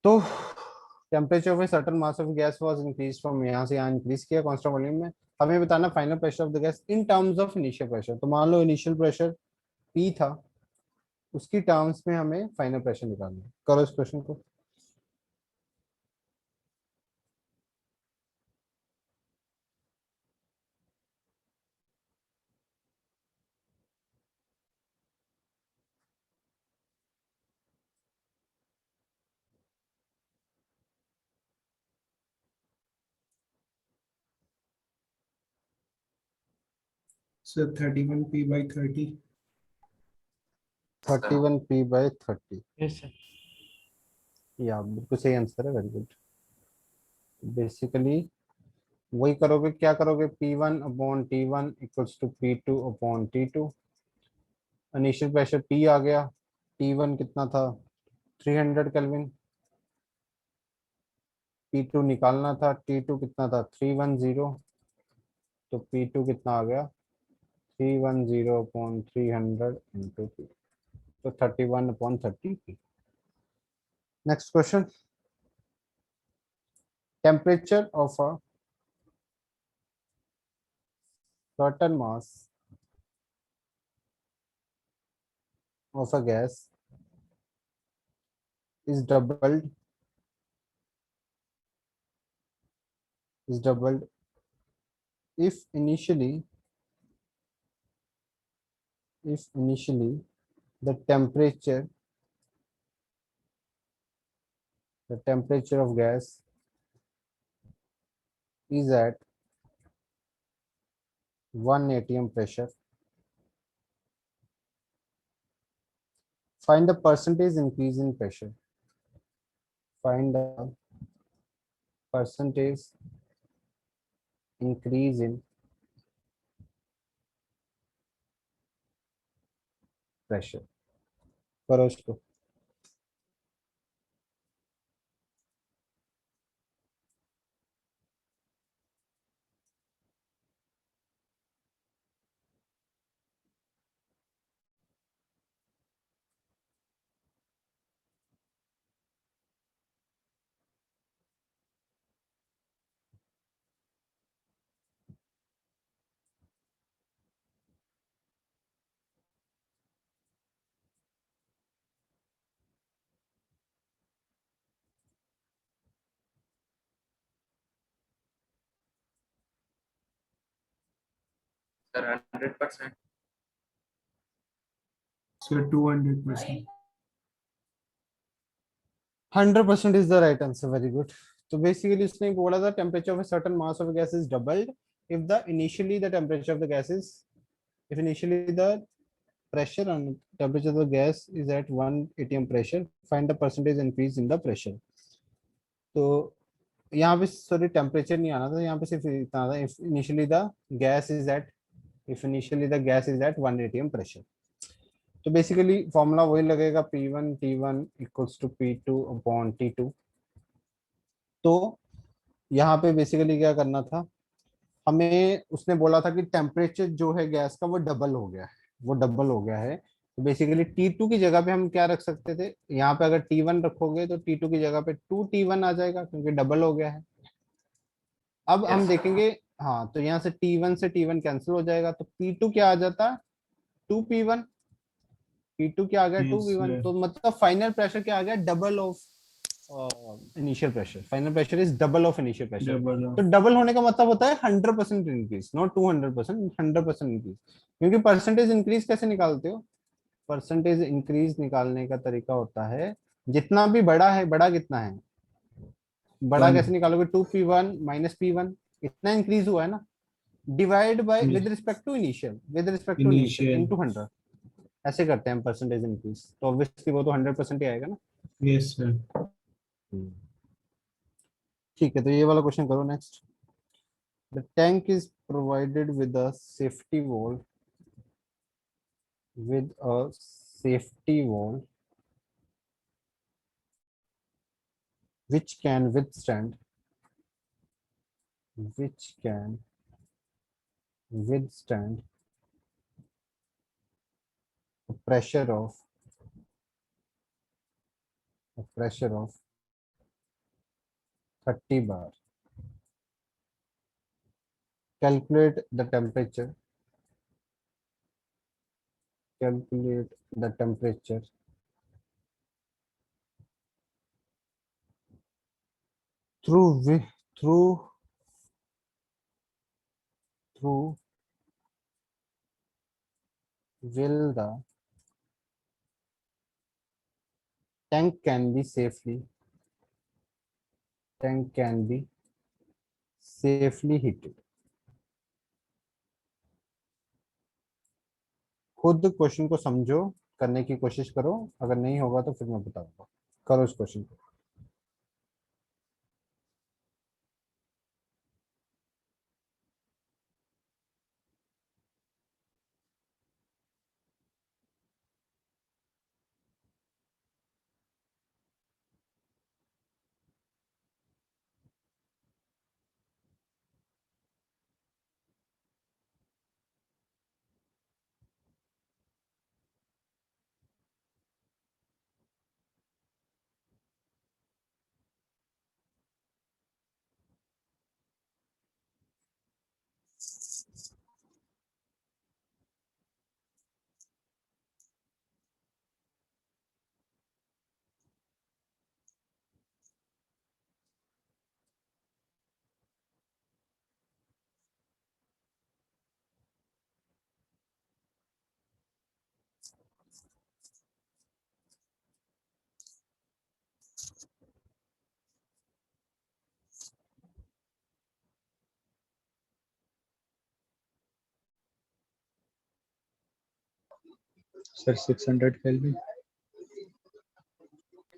तो temperature of a certain mass of gas was increase from, यहाँ से यहाँ इंक्रीज किया कांस्टेंट वॉल्यूम में, हमें बताना final pressure of the gas in terms of initial pressure. तो मान लो इनिशियल प्रेशर P था, उसकी टर्म्स में हमें फाइनल प्रेशर निकालना है। करो इस क्वेश्चन को। So 31p/30. 31p/30, Yes, sir. या बिल्कुल सही आंसर है, वेरी गुड। बेसिकली वही करोगे, क्या करोगे, P1/T1 equals to P2/T2। Initial pressure P आ गया, T1 कितना था 300 केल्विन, P2 निकालना था, T2 कितना था 310, तो P2 कितना आ गया 310/300 इंटू P, तो 31/30P। Next question, temperature of a certain mass of a gas is doubled if initially the temperature of gas is at 1 atm pressure. Find the percentage increase in pressure. Find the percentage increase in pressure. करो इसको। Sir, 100%. So 200%. 100% is the right answer, very good. तो बेसिकली उसने बोला था temperature of a certain mass of a gas is doubled if the initially the temperature of the gas is, if initially the pressure and temperature of the gas is at 1 atm pressure, find the percentage increase in the pressure। तो यहाँ पे सॉरी टेम्परेचर नहीं आना था, यहाँ पे सिर्फ इतना था, if initially the gas is at 1 atm pressure। तो बेसिकली फॉर्मूला वही लगेगा, P1T1 इक्वल्स टू P2/T2। तो यहाँ पे बेसिकली क्या करना था हमें, उसने बोला था कि टेम्परेचर जो है गैस का वो डबल हो गया है, तो बेसिकली T2 की जगह पे हम क्या रख सकते थे, यहाँ पे अगर T1 रखोगे तो T2 की जगह पे 2T1 आ जाएगा क्योंकि डबल हो गया है। अब हम Yes. देखेंगे, हाँ तो यहाँ से T1 से T1 कैंसिल हो जाएगा, तो P2 क्या आ जाता, 2P1। P2 क्या आ गया, Yes, 2P1। sir. तो मतलब फाइनल प्रेशर क्या आ गया, double of initial pressure. Final pressure is double of initial pressure. Double तो of. डबल होने का मतलब होता है 100% इंक्रीज, नॉट 200%, 100% इंक्रीज। क्योंकि परसेंटेज इंक्रीज कैसे निकालते हो, परसेंटेज इंक्रीज निकालने का तरीका होता है, जितना भी बड़ा है, बड़ा कितना है, बड़ा कैसे One. निकालोगे, 2P1 माइनस P1, इतना इंक्रीज हुआ है ना, divide by with respect to initial, with respect to initial Initial. Into 100, ऐसे करते हैं परसेंटेज इंक्रीज। तो ऑब्वियसली वो तो 100% ही आएगा ना। Yes, sir. ठीक है, तो ये वाला क्वेश्चन करो next. The tank is provided with a safety wall, with a safety wall which can withstand, which can withstand a pressure of, a pressure of 30 bar. Calculate the temperature, calculate the temperature through through will the tank can be safely, tank can be safely heated। खुद क्वेश्चन को समझो, करने की कोशिश करो, अगर नहीं होगा तो फिर मैं बताऊंगा। करो इस क्वेश्चन को। Sir 600 kelvin.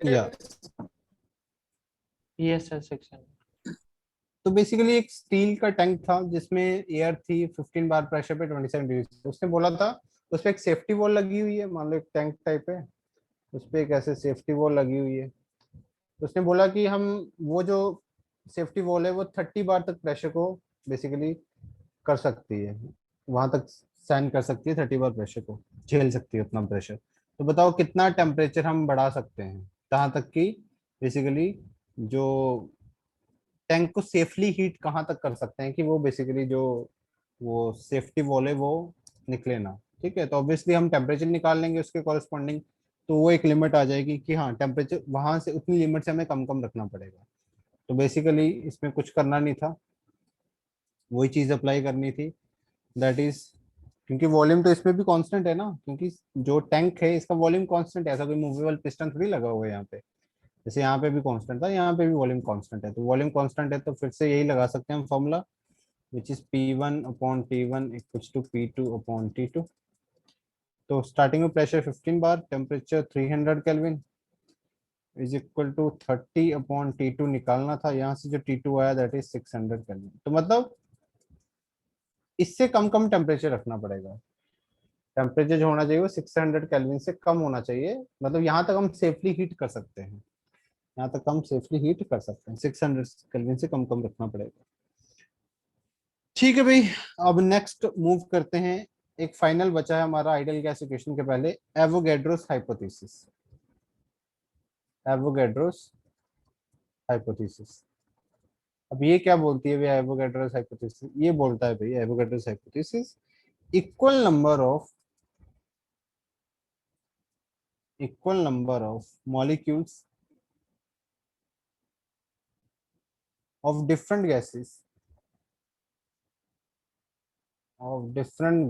या Yes, sir. Section. तो बेसिकली एक स्टील का टैंक था जिसमें एयर थी 15 बार प्रेशर पे 27 डिग्री। उसने बोला था उस पे एक सेफ्टी वॉल लगी हुई है, मान लो एक टैंक टाइप है, उस पे एक ऐसे सेफ्टी वॉल लगी हुई है। तो उसने बोला कि हम वो जो सेफ्टी वॉल है वो 30 बार तक प्रेशर को बेसिकली कर सकती है, वहां तक सहन कर सकती है, 30 बार प्रेशर को झेल सकती है उतना प्रेशर। तो बताओ कितना टेम्परेचर हम बढ़ा सकते हैं, कहाँ तक की बेसिकली जो टैंक को सेफली हीट कहाँ तक कर सकते हैं कि वो बेसिकली जो वो सेफ्टी वॉल है वो निकले ना। ठीक है, तो ऑब्वियसली हम टेम्परेचर निकाल लेंगे उसके कॉरस्पॉन्डिंग, तो वो एक लिमिट आ जाएगी कि हाँ टेम्परेचर वहां से उतनी लिमिट से हमें कम कम रखना पड़ेगा। तो बेसिकली इसमें कुछ करना नहीं था, वही चीज अप्लाई करनी थी, दैट इज, क्योंकि वॉल्यूम तो इसमें भी कांस्टेंट है ना, क्योंकि जो टैंक है इसका वॉल्यूम कांस्टेंट है, ऐसा कोई मूवेबल पिस्टन थोड़ी लगा हुआ है यहाँ पे। जैसे यहाँ पे भी कांस्टेंट था, यहाँ पे भी वॉल्यूम कांस्टेंट है, तो वॉल्यूम कांस्टेंट है तो फिर से यही लगा सकते हैं हम formula, which is P1 upon T1 equals to P2 upon T2। तो स्टार्टिंग में pressure 15 bar, temperature 300 kelvin is equal to 30 upon T2 निकालना था, यहाँ से जो T2 आया दैट इज 600 केल्विन। तो मतलब इससे कम कम टेम्परेचर रखना पड़ेगा, टेम्परेचर जो होना चाहिए वो 600 केल्विन से कम होना चाहिए, मतलब यहाँ तक हम सेफली हीट कर सकते हैं, यहाँ तक हम सेफली हीट कर सकते हैं, 600 केल्विन से कम कम रखना पड़ेगा। ठीक है भाई, अब नेक्स्ट मूव करते हैं एक फाइनल बचा है हमारा आइडियल गैस इक्वेशन के पहले, एवोगैड्रोस हाइपोथेसिस। एवोगैड्रोस हाइपोथेसिस, अब ये क्या बोलती है भैया एवोगैड्रोस हाइपोथेसिस? ये बोलता है भैया Avogadro's hypothesis, equal number of molecules of different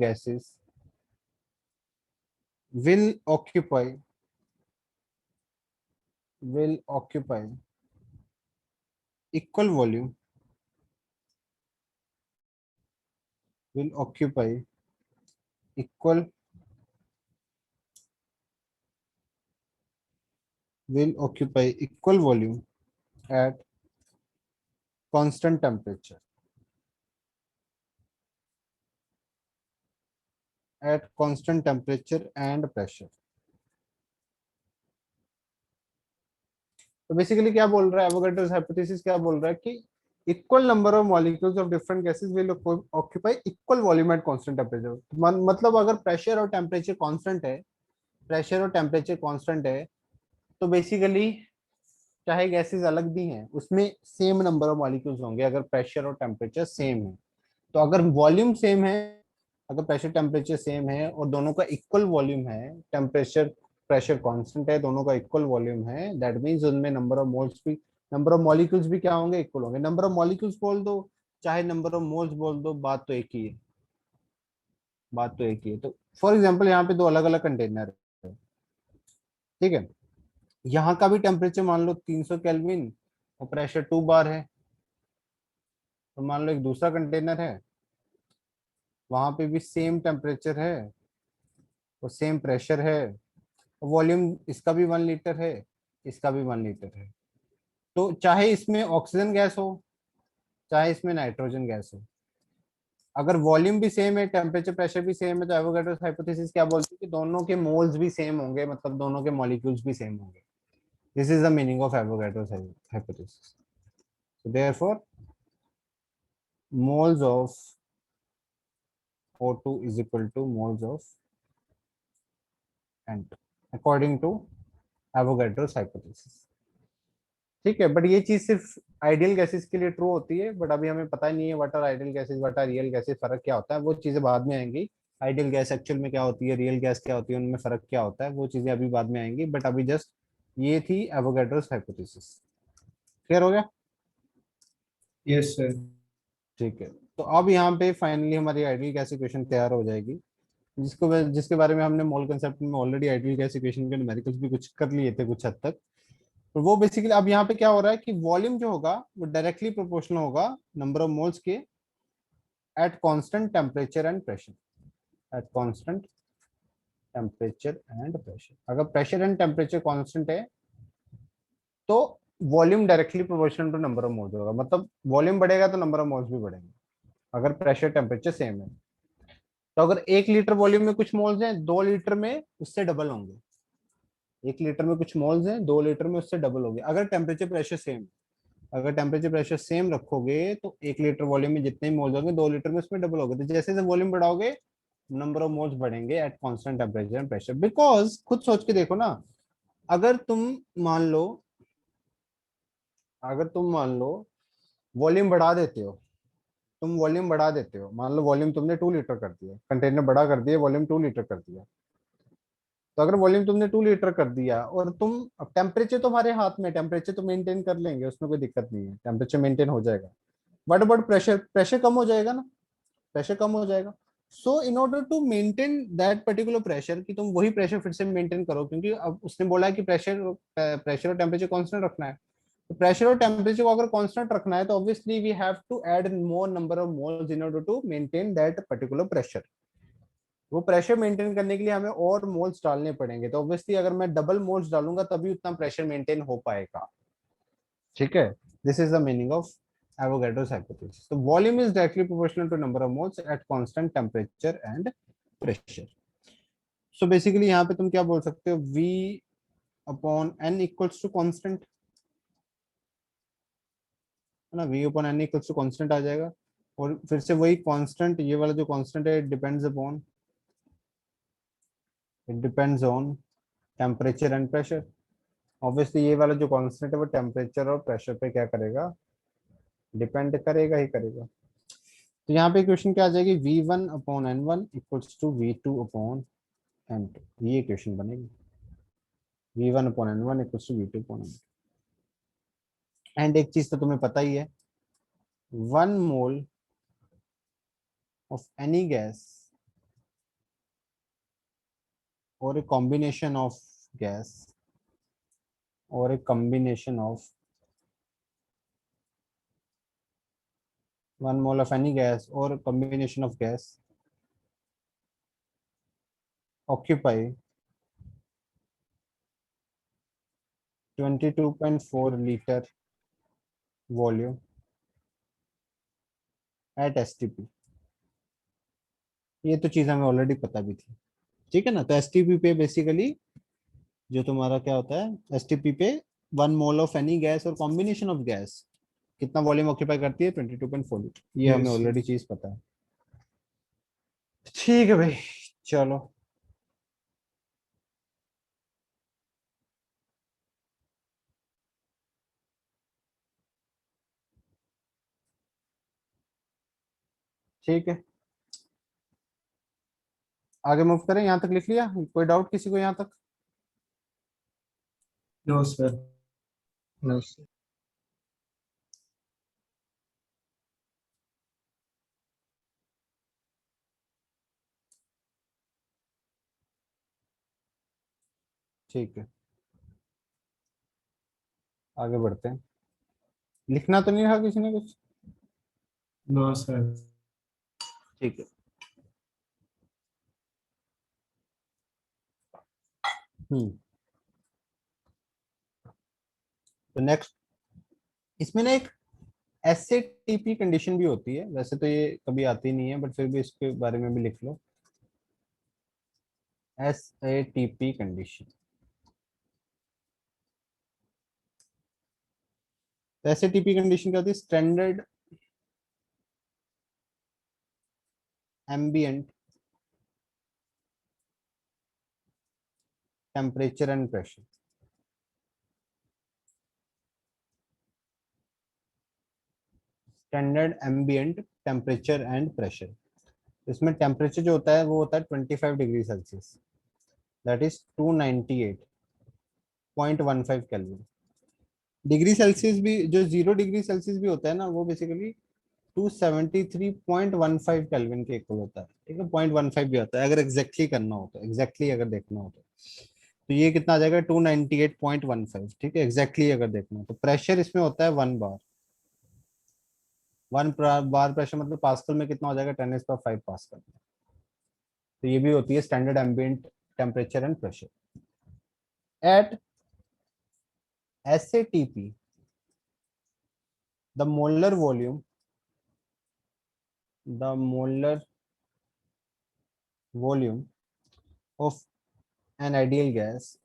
gases will occupy equal volume will occupy equal volume at constant temperature and pressure। तो बेसिकली क्या बोल रहा है एवोगैड्रोस हाइपोथेसिस, क्या बोल रहा है कि equal number of molecules of different gases will occupy equal volume at constant temperature. मतलब अगर प्रेशर और टेम्परेचर कांस्टेंट है, तो बेसिकली चाहे गैसेस अलग भी हैं उसमें सेम नंबर ऑफ मॉलिक्यूल्स होंगे अगर प्रेशर और टेम्परेचर सेम है। तो अगर वॉल्यूम सेम है, अगर प्रेशर टेम्परेचर सेम है और दोनों का इक्वल वॉल्यूम है, टेम्परेचर प्रेशर कांस्टेंट है, दोनों का इक्वल वॉल्यूम है, दैट मींस उनमें नंबर ऑफ मॉलिक्यूल्स भी क्या होंगे, इक्वल होंगे। नंबर ऑफ मॉलिक्यूल्स बोल दो चाहे नंबर ऑफ मोल्स बोल दो, बात तो एक ही है, तो फॉर एग्जाम्पल यहाँ पे दो अलग अलग कंटेनर है, ठीक है, यहाँ का भी टेम्परेचर मान लो 300 केल्विन और प्रेशर 2 बार है। तो मान लो एक दूसरा कंटेनर है, वहां पे भी सेम टेम्परेचर है और सेम प्रेशर है, वॉल्यूम इसका भी 1 लीटर है, इसका भी 1 लीटर है। तो चाहे इसमें ऑक्सीजन गैस हो चाहे इसमें नाइट्रोजन गैस हो, अगर वॉल्यूम भी सेम है, टेम्परेचर प्रेशर भी सेम है, तो एवोगैड्रोस हाइपोथेसिस क्या बोलती है कि दोनों के मोल्स भी सेम होंगे, मतलब दोनों के मॉलिक्यूल्स भी सेम होंगे। This is the meaning of Avogadro's hypothesis. So therefore, moles of O2 is equal to moles of N2 according to Avogadro's hypothesis। ठीक है, बट ये चीज सिर्फ आइडियल गैसेस के लिए ट्रू होती है, बट अभी हमें पता नहीं है what are ideal gases, what are real gases, फर्क क्या होता है, वो चीजें बाद में आएंगी। आइडियल गैस एक्चुअल में क्या होती है, रियल गैस क्या होती है, उनमें फर्क क्या होता है, वो चीजें अभी बाद में आएंगी, बट अभी जस्ट ये थी एवोगैड्रोस हाइपोथेसिस। क्लियर हो गया? Yes, sir. ठीक है, तो अब यहाँ पे फाइनली हमारी आइडियल गैस इक्वेशन तैयार हो जाएगी, जिसके बारे में हमने मोल कंसेप्ट में ऑलरेडी आइडियल गैस इक्वेशन के न्यूमेरिकल्स भी कुछ कर लिए थे कुछ हद तक। तो वो बेसिकली अब यहाँ पे क्या हो रहा है कि वॉल्यूम जो होगा वो डायरेक्टली प्रोपोर्शनल होगा नंबर ऑफ मोल्स के at constant temperature and pressure, at constant temperature and pressure. अगर प्रेशर एंड टेम्परेचर कांस्टेंट है तो volume directly proportional to number of moles होगा, मतलब वॉल्यूम बढ़ेगा तो नंबर ऑफ मोल्स भी बढ़ेंगे अगर प्रेशर टेम्परेचर सेम है। तो अगर 1 लीटर वॉल्यूम में कुछ मोल्स हैं, 2 लीटर में उससे डबल होंगे। 1 लीटर में कुछ मोल्स हैं, 2 लीटर में उससे डबल होंगे अगर टेम्परेचर प्रेशर सेम। अगर टेम्परेचर प्रेशर सेम रखोगे तो 1 लीटर वॉल्यूम में जितने मोल्स होंगे 2 लीटर में उसमें डबल होगे। तो जैसे जैसे वॉल्यूम बढ़ाओगे नंबर ऑफ मोल्स बढ़ेंगे eight constant temperature and pressure. Because खुद सोच के देखो ना, अगर तुम मान लो वॉल्यूम बढ़ा देते हो, मान लो वॉल्यूम तुमने 2 लीटर कर दिया, कंटेनर बड़ा कर दिया, वॉल्यूम 2 लीटर कर दिया। तो अगर वॉल्यूम तुमने 2 लीटर कर दिया और तुम, अब टेम्परेचर तुम्हारे हाथ में, टेम्परेचर तो मेंटेन कर लेंगे, उसमें कोई दिक्कत नहीं है, टेम्परेचर मेंटेन हो जाएगा। बट प्रेशर कम हो जाएगा ना, प्रेशर कम हो जाएगा। So in order to maintain that particular pressure, कि तुम वही प्रेशर फिर से मेंटेन करो, क्योंकि अब उसने बोला है कि प्रेशर और टेम्परेचर कांस्टेंट रखना है। तो प्रेशर और टेम्परेचर को अगर कांस्टेंट रखना है तो obviously we have to add more number of moles in order to maintain that particular pressure. वो प्रेशर मेंटेन करने के लिए हमें और मोल्स डालने पड़ेंगे, तो ऑब्वियसली अगर मैं डबल मोल्स डालूंगा तभी उतना प्रेशर मेंटेन हो पाएगा। ठीक है, this is the meaning of Avogadro's hypothesis। So volume is directly proportional to number of moles at constant temperature and pressure। So basically यहाँ पे तुम क्या बोल सकते हो, V upon N equals to constant, है ना, V upon N equals to constant आ जाएगा। और फिर से वही constant, ये वाला जो constant है depends upon it depends on temperature and pressure. Obviously ये वाला जो कांस्टेंट है वो टेम्परेचर और प्रेशर पे क्या करेगा, डिपेंड करेगा ही करेगा। तो यहाँ पे क्वेश्चन क्या आ जाएगी, V1 upon N1 equals to V2 upon N2, ये क्वेश्चन बनेगी। V1 upon N1 equals to V2 upon N2। And एक चीज तो तुम्हें पता ही है, 1 मोल ऑफ एनी गैस और a combination of gas or a combination of 1 mole of any gas or a combination of gas occupy 22.4 liter volume at STP। ये तो चीज हमें ऑलरेडी पता भी थी, ठीक है ना। तो STP पे बेसिकली जो तुम्हारा क्या होता है, STP पे 1 मोल ऑफ एनी गैस और कॉम्बिनेशन ऑफ गैस कितना वॉल्यूम ऑक्यूपाई करती है, 22.4 लीटर। ये हमें Yes, ऑलरेडी yes. चीज पता है। ठीक है भाई, चलो। ठीक है, आगे मूव करें। यहाँ तक लिख लिया, कोई डाउट किसी को यहाँ तक? No, sir. No, sir. ठीक है, आगे बढ़ते हैं। लिखना तो नहीं रहा किसी ने कुछ? No, sir. ठीक है। तो नेक्स्ट, इसमें ना एक SATP कंडीशन भी होती है, वैसे तो ये कभी आती नहीं है बट फिर भी इसके बारे में भी लिख लो। SATP कंडीशन, तो SATP कंडीशन क्या होती है, standard ambient temperature and pressure. Standard ambient temperature and pressure, इसमें टेम्परेचर जो होता है वो होता है 25 degree Celsius, that is 298.15 kelvin. Degree Celsius भी, जो 0 डिग्री सेल्सियस भी होता है ना, वो बेसिकली 273.15 केल्विन के इक्वल होता है, ठीक है। 0.15 भी आता है अगर एग्जैक्टली करना हो तो, एग्जैक्टली अगर देखना हो तो ये कितना आ जाएगा, 298.15, ठीक है। एग्जैक्टली अगर देखना हो तो प्रेशर इसमें होता है 1 बार। 1 बार प्रेशर मतलब पास्कल में कितना हो जाएगा, 10⁵ पास्कल। तो ये भी होती है standard ambient temperature and pressure. At SATP the molar volume of an ideal gas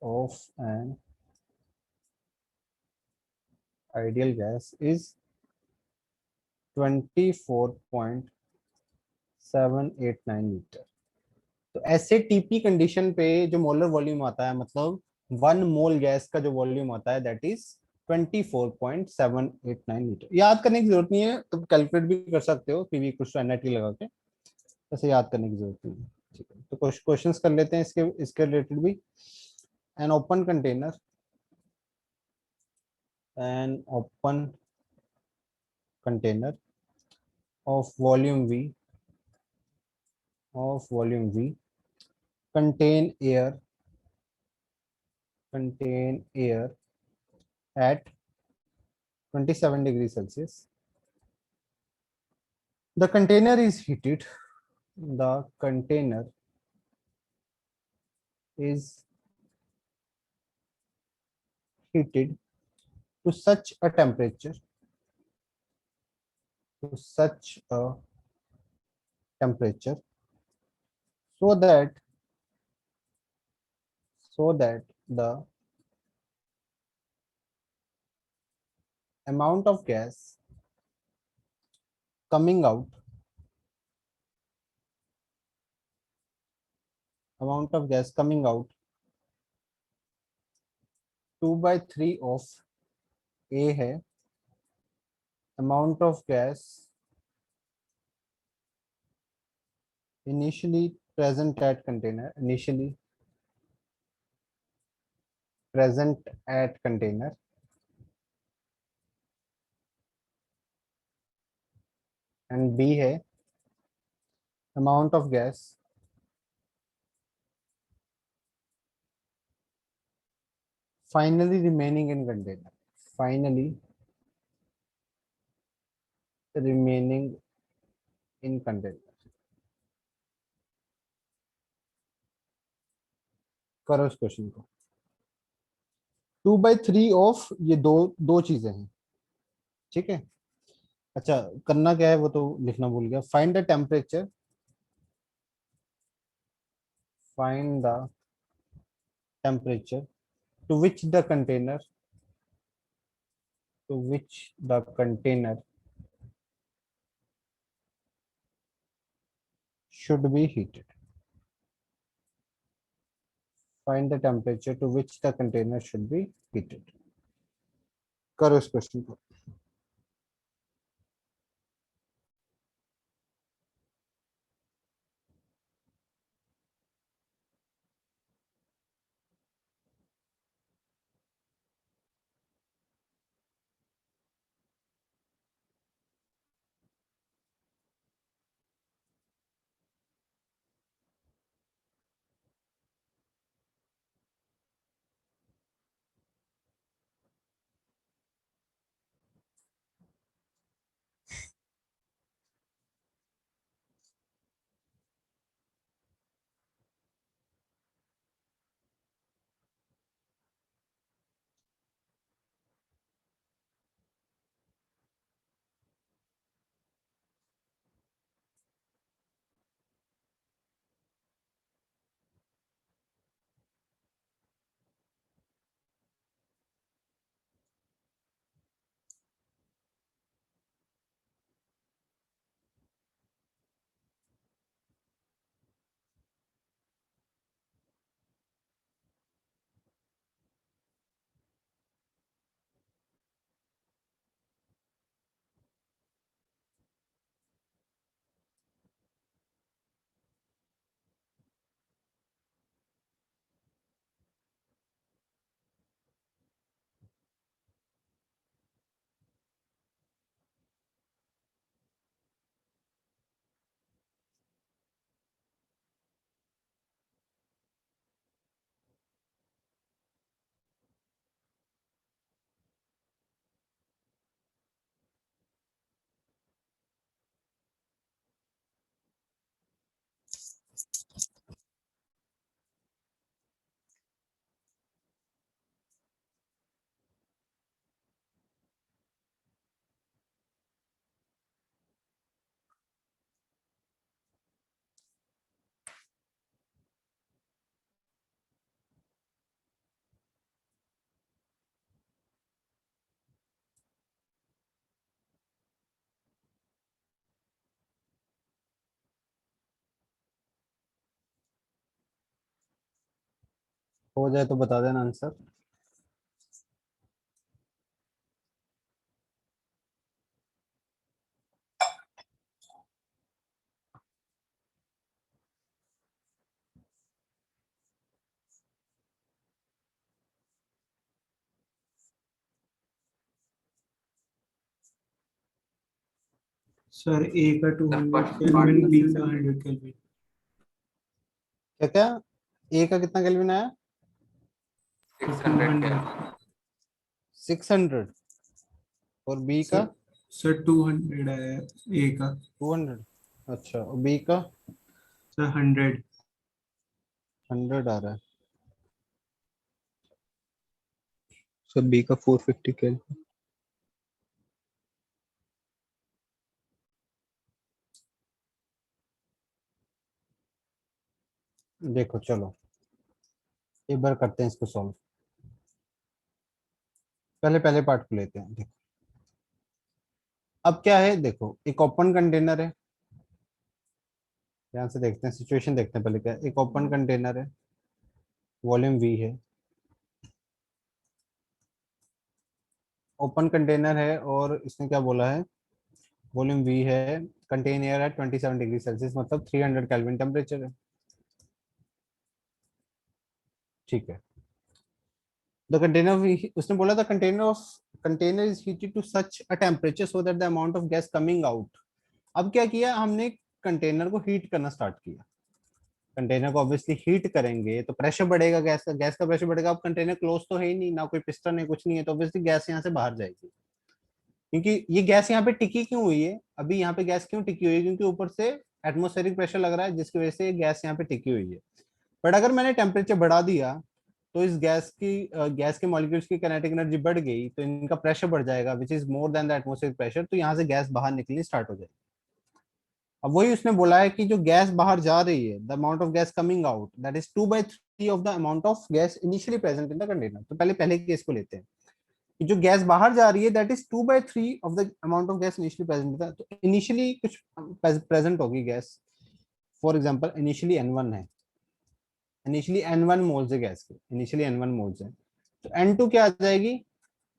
is 24.789 litre. तो SATP कंडीशन पे जो मोलर वॉल्यूम आता है, मतलब 1 मोल गैस का जो वॉल्यूम आता है, दैट इज 24.789 लीटर। याद करने की जरूरत नहीं है, तुम कैलकुलेट भी कर सकते हो, PV कुछ NIT लगा के, ऐसे याद करने की जरूरत नहीं है, ठीक है। तो कुछ क्वेश्चंस कर लेते हैं इसके रिलेटेड भी। An open container of volume V contain air at 27 degrees Celsius. The container is heated to such a temperature so that the amount of gas coming out amount of gas coming out 2/3 of A है, amount of gas initially present at container, initially present at container and B है amount of gas finally remaining in container, finally remaining in container. करो इस क्वेश्चन को। 2/3 ऑफ ये दो दो चीजें हैं, ठीक है। अच्छा करना क्या है वो तो लिखना भूल गया। Find the temperature, find the temperature to which the container, to which the container should be heated. Find the temperature to which the container should be heated. करो इस क्वेश्चन को। हो जाए तो बता देना आंसर। सर ए का 200 part- केल्विन, बी का 100 केल्विन। क्या क्या ए का कितना केल्विन आया? 600 क्या? 600 और बी का सर 200 है ए का। 200। अच्छा और बी का सर 100। 100 आ रहा है। सर बी का 450 केल्विन। देखो चलो एक बार करते हैं इसको सॉल्व। पहले पहले पार्ट को लेते हैं। देखो अब क्या है, देखो एक ओपन कंटेनर है, ध्यान से देखते हैं, सिचुएशन देखते हैं पहले क्या है। एक ओपन कंटेनर है, वॉल्यूम वी है, ओपन कंटेनर है और इसने क्या बोला है, वॉल्यूम वी है, कंटेन एयर है 27 डिग्री सेल्सियस, मतलब 300 केल्विन टेम्परेचर है। ठीक है, द कंटेनर, उसने बोला था container is heated to such a temperature so that the amount of gas coming out. अब क्या किया हमने, कंटेनर को हीट करना स्टार्ट किया। कंटेनर को ऑब्वियसली हीट करेंगे तो प्रेशर बढ़ेगा, गैस का प्रेशर बढ़ेगा। अब कंटेनर क्लोज तो है ही नहीं, ना कोई पिस्टन है, कुछ नहीं है, तो ऑब्वियसली गैस यहाँ से बाहर जाएगी। क्योंकि ये गैस यहाँ पे टिकी क्यों हुई है, अभी यहाँ पे गैस क्यों टिकी हुई है, क्योंकि ऊपर से एटमोस्फेरिक प्रेशर लग रहा है, जिसकी वजह से गैस यहाँ पे टिकी हुई है। बट अगर मैंने टेम्परेचर बढ़ा दिया तो इस गैस के मॉलिक्यूल्स की काइनेटिक एनर्जी बढ़ गई, तो इनका प्रेशर बढ़ जाएगा which is more than the atmospheric pressure, तो यहाँ से गैस बाहर निकलनी स्टार्ट हो जाएगी। अब वही उसने बोला है कि जो गैस बाहर जा रही है, the amount of gas coming out that is 2/3 of the amount of gas initially present in the container. तो पहले पहले केस को लेते हैं कि जो गैस बाहर जा रही है that is 2/3 of the amount of gas initially present था। तो इनिशियली कुछ प्रेजेंट होगी gas, for example initially N1 है, इनिशियली N1 मोल्स है गैस के, इनिशियली N1 मोल्स है, तो N2 क्या आ जाएगी।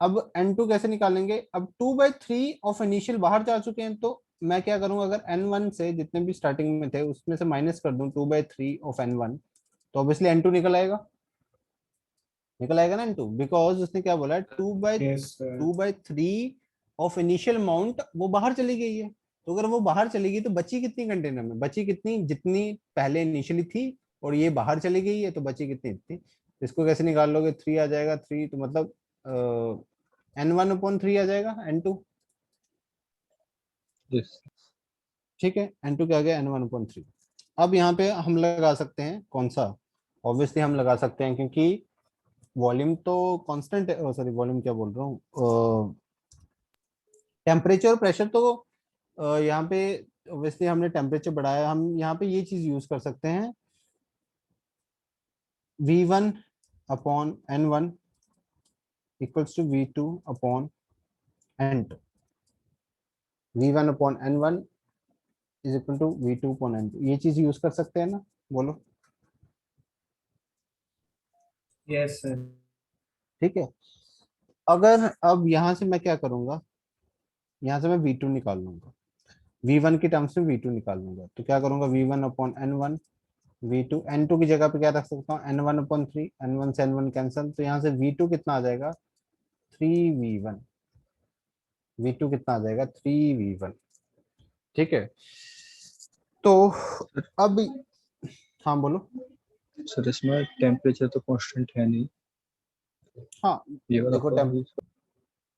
अब N2 कैसे निकालेंगे, अब 2/3 ऑफ इनिशियल बाहर जा चुके हैं, तो मैं क्या करूंगा, अगर N1 से जितने भी स्टार्टिंग में थे उसमें से माइनस कर दूं 2/3 ऑफ N1, तो ऑब्वियसली N2 निकल आएगा ना N2, बिकॉज उसने क्या बोला, yes sir. 2/3 of initial amount वो बाहर चली गई है। तो अगर वो बाहर चली गई तो बची कितनी कंटेनर में, बची कितनी, जितनी पहले इनिशियली थी, और ये बाहर चली गई है तो बची कितनी, इतनी। इसको कैसे निकाल लोगे, 3 आ जाएगा, 3 तो मतलब N1/3 आ जाएगा N2। यस। ठीक है, N2 क्या आ गया, N1/3। अब यहाँ पे हम लगा सकते हैं कौन सा, ऑब्वियसली हम लगा सकते हैं क्योंकि वॉल्यूम तो कांस्टेंट है, सॉरी वॉल्यूम क्या बोल रहा हूँ, टेम्परेचर और प्रेशर तो यहाँ पे ऑब्वियसली हमने टेम्परेचर बढ़ाया, हम यहाँ पे ये चीज यूज कर सकते हैं, V1/N1 equals to V2/N2, V1/N1 is equal to V2/N2, ये चीज यूज कर सकते हैं ना, बोलो। Yes sir. ठीक है, अगर अब यहाँ से मैं क्या करूंगा, यहाँ से मैं V2 निकाल लूंगा, V1 की टर्म्स में V2 निकाल लूंगा, तो क्या करूंगा, V1/N1, V2, N2 की जगह पे क्या रख सकता हूँ, N1/3, N1 से N1 कैंसिल, तो यहाँ से V2 कितना आ जाएगा, 3V1, V2 कितना आ जाएगा, 3V1। ठीक है, तो अब, हाँ बोलो। सर इसमें टेम्परेचर तो कांस्टेंट है नहीं, हाँ ये वाला देखो फॉर्म भी।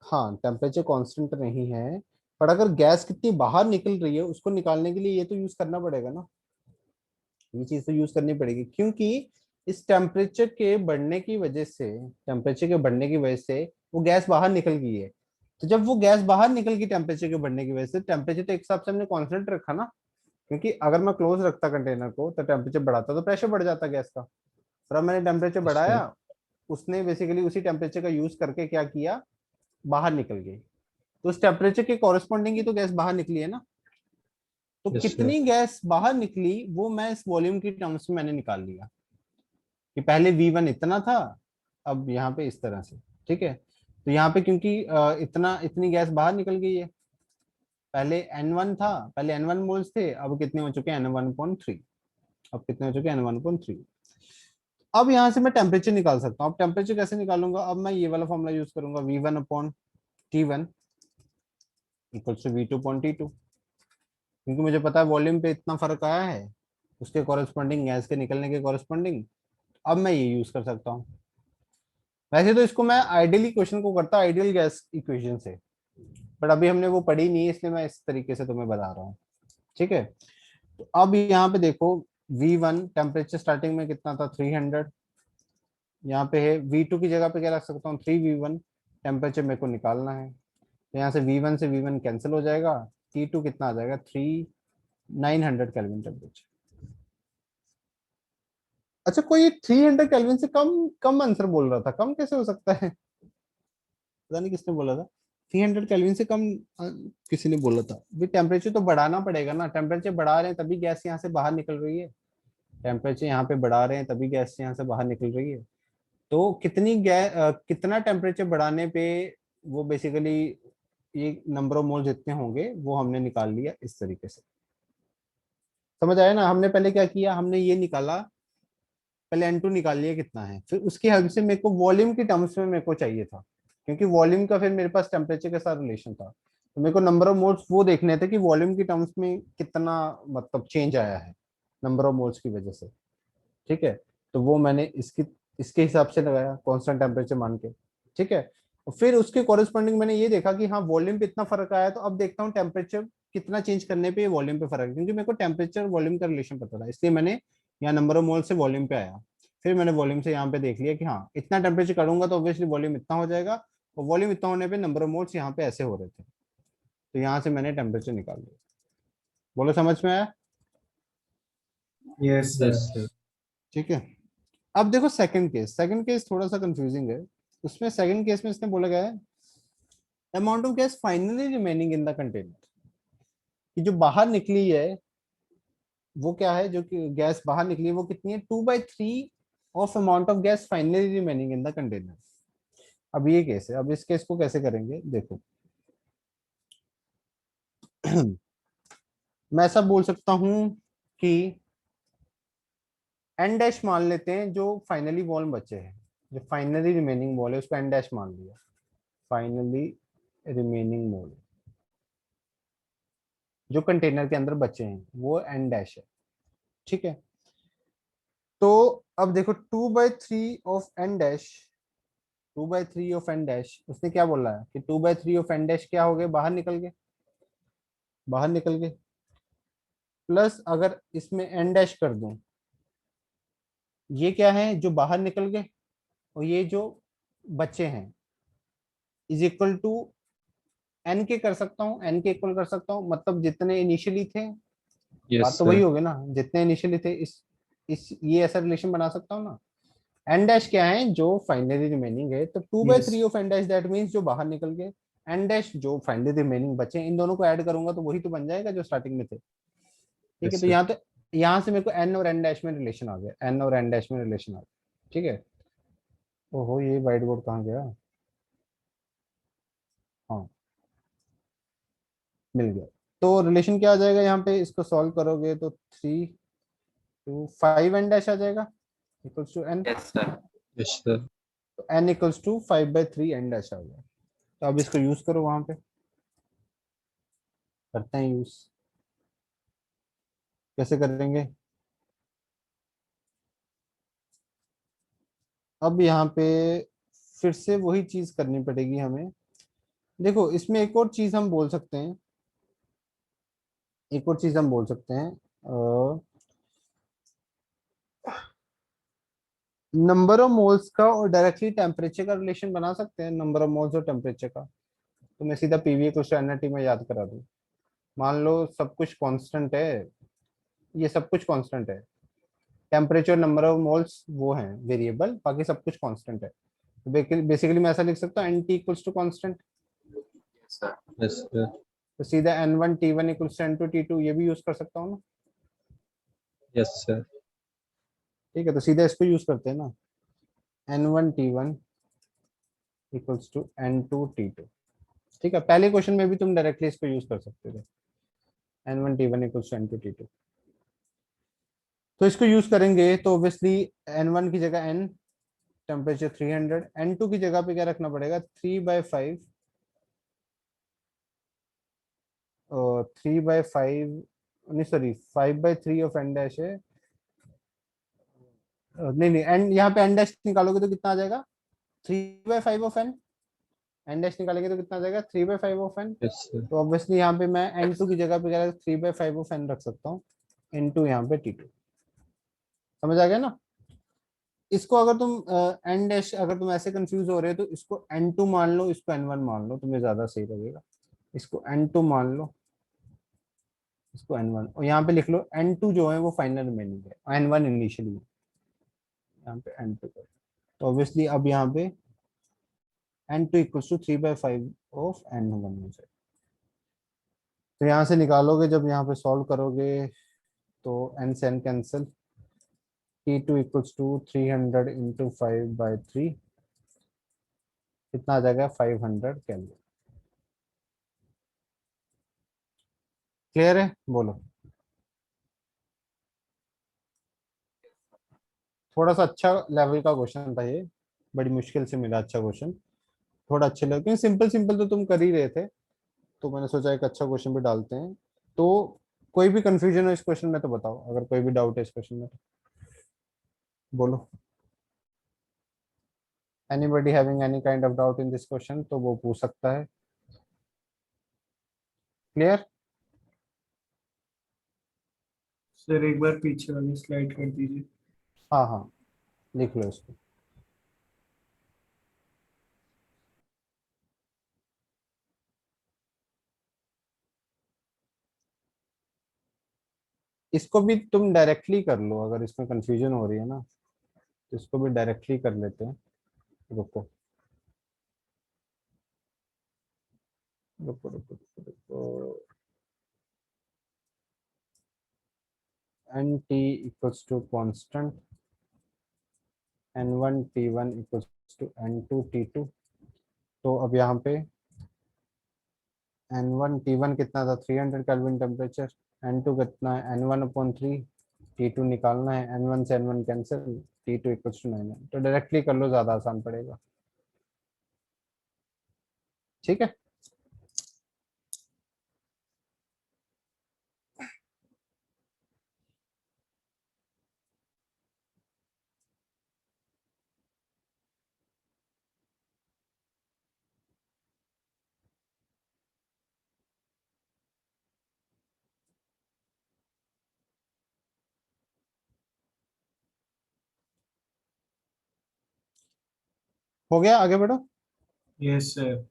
हाँ टेम्परेचर कांस्टेंट नहीं है, पर अगर गैस कितनी बाहर निकल रही है उसको निकालने के लिए ये तो यूज करना पड़ेगा ना, ये चीज तो यूज करनी पड़ेगी, क्योंकि इस टेम्परेचर के बढ़ने की वजह से, टेम्परेचर के बढ़ने की वजह से वो गैस बाहर निकल गई है। तो जब वो गैस बाहर निकल गई टेम्परेचर के बढ़ने की वजह से, टेम्परेचर तो एक हिसाब से हमने कांस्टेंट रखा ना, क्योंकि अगर मैं क्लोज रखता कंटेनर को तो टेम्परेचर बढ़ाता तो प्रेशर बढ़ जाता गैस का, पर अब मैंने टेम्परेचर सर बढ़ाया, उसने बेसिकली उसी टेम्परेचर का यूज करके क्या किया, बाहर निकल गई, तो उस टेम्परेचर के कॉरेस्पॉन्डिंग ही तो गैस बाहर निकली है ना। तो यस सर। कितनी गैस बाहर निकली वो मैं इस वॉल्यूम की टर्म्स में मैंने निकाल लिया, कि पहले V1 इतना था, अब यहाँ पे इस तरह से। ठीक है, तो यहाँ पे क्योंकि इतनी गैस बाहर निकल गई है, पहले N1 था, पहले N1 मोल्स थे, अब कितने हो चुके हैं, N1/3, अब कितने हो चुके हैं, N1/3। अब यहाँ से मैं टेम्परेचर निकाल सकता हूँ, अब टेम्परेचर कैसे निकालूंगा, अब मैं ये वाला फॉर्मूला यूज करूंगा, V1/T1 इक्वल्स टू V2/T2, क्योंकि मुझे पता है वॉल्यूम पे इतना फर्क आया है, उसके कॉरेस्पॉन्डिंग गैस के निकलने के कॉरेस्पॉन्डिंग, अब मैं ये यूज कर सकता हूँ। वैसे तो इसको मैं आइडियली क्वेश्चन को करता आइडियल गैस इक्वेशन से, बट अभी हमने वो पढ़ी नहीं है, इसलिए मैं इस तरीके से तुम्हें बता रहा हूँ। ठीक है, तो अब यहाँ पे देखो, V1 टेम्परेचर स्टार्टिंग में कितना था, 300, यहाँ पे है V2 की जगह पे क्या रख सकता हूँ, 3V1, टेम्परेचर मेरे को निकालना है, तो यहाँ से V1 कैंसिल हो जाएगा, T2 कितना आ जाएगा, 900 केल्विन टेम्परेचर। अच्छा, कोई 300 केल्विन से कम कम आंसर बोल रहा था, कम कैसे हो सकता है, पता नहीं किसने बोला था। 300 केल्विन से कम किसी ने बोला था। भी टेम्परेचर तो बढ़ाना पड़ेगा ना, टेम्परेचर बढ़ा रहे हैं तभी गैस यहाँ से बाहर निकल रही है, टेम्परेचर यहाँ पे बढ़ा रहे हैं तभी गैस यहाँ से बाहर निकल रही है। तो कितनी गैस कितना टेम्परेचर बढ़ाने पे वो बेसिकली ये नंबर ऑफ मोल जितने होंगे वो हमने निकाल लिया इस तरीके से। समझ आया ना, हमने पहले क्या किया, हमने ये निकाला, पहले N2 निकाल लिया कितना है, फिर उसकी हेल्प से मेरे को वॉल्यूम की टर्म्स में मेरे को चाहिए था, क्योंकि वॉल्यूम का फिर मेरे पास टेम्परेचर के साथ रिलेशन था, तो मेरे को नंबर ऑफ मोल्स वो देखने थे कि वॉल्यूम की टर्म्स में कितना मतलब चेंज आया है नंबर ऑफ मोल्स की वजह से। ठीक है, तो वो मैंने इसके हिसाब से लगाया कांस्टेंट टेम्परेचर मान के। ठीक है, और फिर उसके कॉरेस्पॉन्डिंग मैंने ये देखा कि हाँ वॉल्यूम पे इतना फर्क आया, तो अब देखता हूँ टेम्परेचर कितना चेंज करने पे वॉल्यूम पे फर्क है, क्योंकि मेरे को टेम्परेचर वॉल्यूम का रिलेशन पता था, इसलिए मैंने यहाँ नंबर ऑफ मोल से वॉल्यूम पे आया। फिर मैंने वॉल्यूम से यहाँ पे देख लिया कि हाँ इतना टेम्परेचर करूंगा तो ऑब्वियसली वॉल्यूम इतना हो जाएगा, और वॉल्यूम इतना होने पे नंबर ऑफ मोल्स यहाँ पे ऐसे हो रहे थे, तो यहाँ से मैंने टेम्परेचर निकाल लिया। बोलो समझ में आया? Yes, sir. Yes sir. ठीक है, अब देखो सेकंड केस, सेकंड केस थोड़ा सा कंफ्यूजिंग है। उसमें सेकंड केस में इसने बोला गया है amount of gas finally remaining in the container, कि जो बाहर निकली है वो क्या है, जो कि गैस बाहर निकली है वो कितनी है, 2/3 of amount of gas finally remaining in the container. अब ये केस है, अब इस केस को कैसे करेंगे देखो। मैं ऐसा बोल सकता हूं कि एन डैश मान लेते हैं, जो फाइनली वॉल्यूम बचे हैं, जो फाइनली रिमेनिंग वॉल है उसको एन डैश मान लिया, फाइनली रिमेनिंग मोल जो कंटेनर के अंदर बचे हैं वो एन डैश है। ठीक है, तो अब देखो 2/3 of N dash, 2/3 of N dash, उसने क्या बोला है कि 2/3 ऑफ एन डैश क्या हो गए, बाहर निकल गए, बाहर निकल गए, प्लस अगर इसमें एन डैश कर दूं, ये क्या है जो बाहर निकल गए और ये जो बचे हैं इज इक्वल टू एन के कर सकता हूँ, एन के इक्वल कर सकता हूँ, मतलब जितने इनिशियली थे, यस बात तो वही सर। होगी ना, जितने इनिशियली थे इस ये ऐसा रिलेशन बना सकता हूँ ना। एन डैश क्या है जो फाइनली रिमेनिंग है, तो 2/3 Yes. Of N dash that means जो बाहर निकल गए, एन डैश जो फाइनली रिमेनिंग बचे, इन दोनों को ऐड करूंगा तो वही तो बन जाएगा जो स्टार्टिंग में थे। ठीक है, यस तो सर। यहाँ से मेरे को एन और एन डैश में रिलेशन आ गया, एन और एन डैश में रिलेशन आ गया। ठीक है, ओहो ये व्हाइट बोर्ड कहाँ गया, हाँ मिल गया। तो रिलेशन क्या आ जाएगा यहाँ पे, इसको सॉल्व करोगे तो 3 to 5 एन डैश आ जाएगा equals to N, Yes, sir. Yes sir. तो N equals to 5/3 N dash आ गया। तो अब इसको यूज करो, वहां पे करते हैं यूज, कैसे करेंगे। अब यहाँ पे फिर से वही चीज करनी पड़ेगी हमें। देखो इसमें एक और चीज हम बोल सकते हैं, एक और चीज हम बोल सकते हैं, नंबर ऑफ मोल्स का और डायरेक्टली टेम्परेचर का रिलेशन बना सकते हैं, नंबर ऑफ मोल्स और टेम्परेचर का। तो मैं सीधा पीवी को एनआरटी में याद करा दूं, मान लो सब कुछ कांस्टेंट है, ये सब कुछ कांस्टेंट है, टेम्परेचर नंबर ऑफ मोल्स वो हैं वेरिएबल, बाकी सब कुछ कांस्टेंट है। तो बेसिकली मैं ऐसा लिख सकता हूँ NT equals to constant, Yes, sir. Yes sir. तो सीधा N1 T1 equals to N2 T2 ये भी यूज कर सकता हूँ ना। Yes sir. ठीक है, तो सीधा इसको यूज करते हैं ना, N1 T1 equals to N2 T2। ठीक है, पहले क्वेश्चन में भी तुम डायरेक्टली इसको यूज कर सकते थे, N1 T1 equals to N2 T2। तो इसको यूज करेंगे तो ऑब्वियसली N1 की जगह N, टेम्परेचर 300, N2 की जगह पे क्या रखना पड़ेगा, 3/5, और 3/5 नहीं सॉरी 5/3 ऑफ एन डैश है, नहीं नहीं एन, यहाँ पे एन डैश निकालोगे तो कितना आ जाएगा, 3/5 ऑफ एन, एन डैश निकालेंगे तो कितना आ जाएगा 3/5 ऑफ एन। Yes sir. तो ऑब्वियसली यहाँ पे मैं N2 की जगह पे क्या 3/5 ऑफ एन रख सकता हूँ, N2 यहाँ पे T2। समझ आ गया ना। इसको अगर तुम एन डैश, अगर तुम ऐसे कंफ्यूज हो रहे हो तो इसको N2 मान लो, इसको N1 मान लो, तुम्हें ज्यादा सही लगेगा। इसको N2 मान लो, इसको N1, और यहाँ पे लिख लो N2 जो है वो फाइनल रिमेनिंग है, N1 इनिशियली, यहाँ पे N2 कर। तो ऑब्वियसली अब यहाँ पे n2 equals to 3/5 of n1 हो जाएगा। तो यहाँ से निकालोगे, जब यहाँ पे सॉल्व करोगे तो n से n cancel, t2 equals to 300 into 5/3, कितना आ जाएगा 500 कैलोरी। क्लियर है, बोलो। थोड़ा सा अच्छा लेवल का क्वेश्चन था ये, बड़ी मुश्किल से मिला अच्छा क्वेश्चन, थोड़ा अच्छे लेवल, क्योंकि सिंपल सिंपल तो तुम कर ही रहे थे, तो मैंने सोचा एक अच्छा क्वेश्चन भी डालते हैं। तो कोई भी कंफ्यूजन हो इस क्वेश्चन में तो बताओ, अगर कोई भी डाउट है इस क्वेश्चन में तो बोलो। Anybody having any kind of doubt in this question तो वो पूछ सकता है। क्लियर? सर एक बार पीछे वाली स्लाइड कर दीजिए। हाँ हाँ, लिख लो इसको। इसको भी तुम डायरेक्टली कर लो, अगर इसमें कंफ्यूजन हो रही है ना, तो इसको भी डायरेक्टली कर लेते हैं। रुको रुको रुको रुको रुको। N T equals to constant n1 t1 equals to n2 t2। तो अब यहाँ पे n1 t1 कितना था, 300 केल्विन टेम्परेचर, n2 कितना है n1/3, t2 निकालना है, n1 से n1 cancel, t2 equals to 9। तो डायरेक्टली कर लो, ज्यादा आसान पड़ेगा। ठीक है, हो गया, आगे बढ़ो। Yes sir.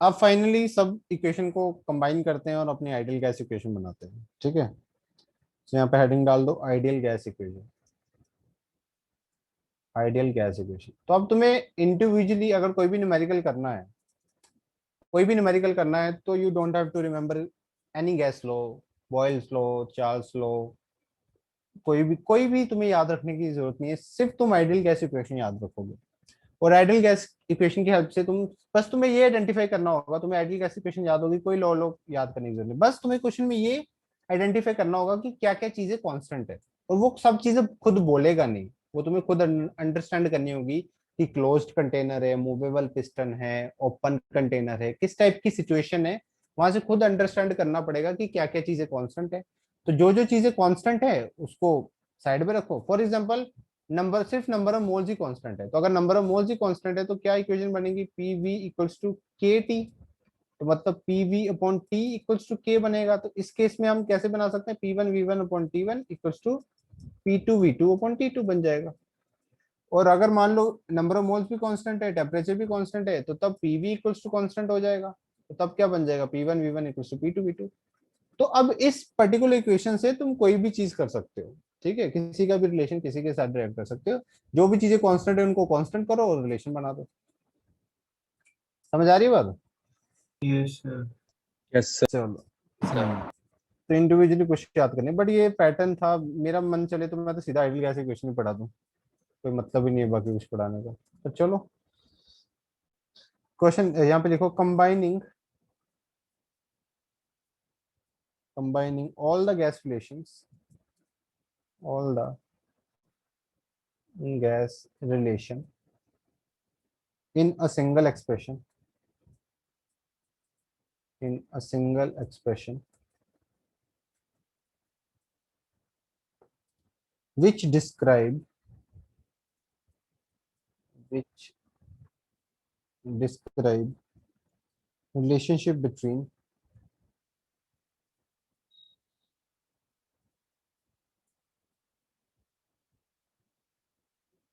अब फाइनली सब इक्वेशन को कंबाइन करते हैं और अपनी आइडियल गैस इक्वेशन बनाते हैं। ठीक है, तो यहाँ पे हेडिंग डाल दो ideal gas equation. Ideal gas equation, तो अब तुम्हें इंडिविजुअली अगर कोई भी न्यूमेरिकल करना है, कोई भी न्यूमेरिकल करना है, तो you don't have to remember any gas law, Boyle's law, Charles law, कोई भी तुम्हें याद रखने की जरूरत नहीं है, सिर्फ तुम आइडियल गैस इक्वेशन याद रखोगे। और आइडियल गैस इक्वेशन की हेल्प से तुम्हें ये आइडेंटिफाई करना होगा, तुम्हें आइडियल गैस इक्वेशन याद होगी, कोई लॉ याद करने की जरूरत नहीं, बस तुम्हें क्वेश्चन में ये आइडेंटिफाई करना होगा कि क्या क्या चीजें कांस्टेंट है। और वो सब चीजें खुद बोलेगा नहीं, वो तुम्हें खुद अंडरस्टैंड करनी होगी कि क्लोज्ड कंटेनर है, मूवेबल पिस्टन है, ओपन कंटेनर है, किस टाइप की सिचुएशन है, वहां से खुद अंडरस्टैंड करना पड़ेगा कि क्या क्या चीजें कांस्टेंट है। तो जो जो चीजें कांस्टेंट है उसको साइड में रखो। फॉर एग्जांपल, सिर्फ नंबर ऑफ मोल्स ही कांस्टेंट है, तो अगर नंबर ऑफ मोल्स ही कांस्टेंट है तो क्या इक्वेशन बनेगी, PV equals to K T. तो मतलब PV upon T equals to K बनेगा। तो इस केस में हम कैसे बना सकते हैं, P1 V1 upon T1 equals to P2 V2 upon T2 बन जाएगा। और अगर मान लो नंबर ऑफ मोल्स भी कांस्टेंट है, टेम्परेचर भी कांस्टेंट है, तो तब पीवी इक्वल्स टू कांस्टेंट हो जाएगा। तो तब क्या बन जाएगा, P1 V1 equals to P2 V2। तो अब इस पर्टिकुलर इक्वेशन से तुम कोई भी चीज कर सकते हो। ठीक है, किसी का भी रिलेशन किसी के साथ डायरेक्ट कर सकते हो, जो भी चीजें कांस्टेंट है उनको कांस्टेंट करो और रिलेशन बना दो। समझ आ रही है बात? Yes sir. Yes sir. चलो, तो इंडिविजुअली क्वेश्चन याद करने, बट ये पैटर्न था, मेरा मन चले तो मैं तो सीधा आइडियल गैस क्वेश्चन ही पढ़ा दूं, कोई मतलब ही नहीं है बाकी कुछ पढ़ाने का। तो चलो, क्वेश्चन यहाँ पे लिखो, combining all the gas relations, all the gas relation in a single expression, in a single expression which describe relationship between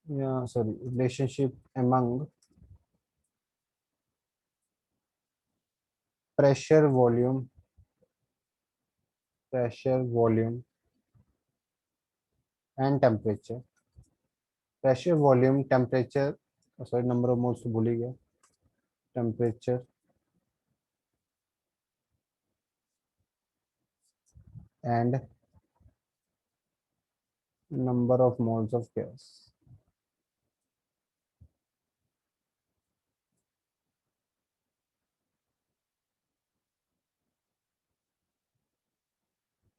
relationship among pressure volume and temperature, pressure volume temperature sorry number of moles तो भूल ही गया, temperature and number of moles of gas.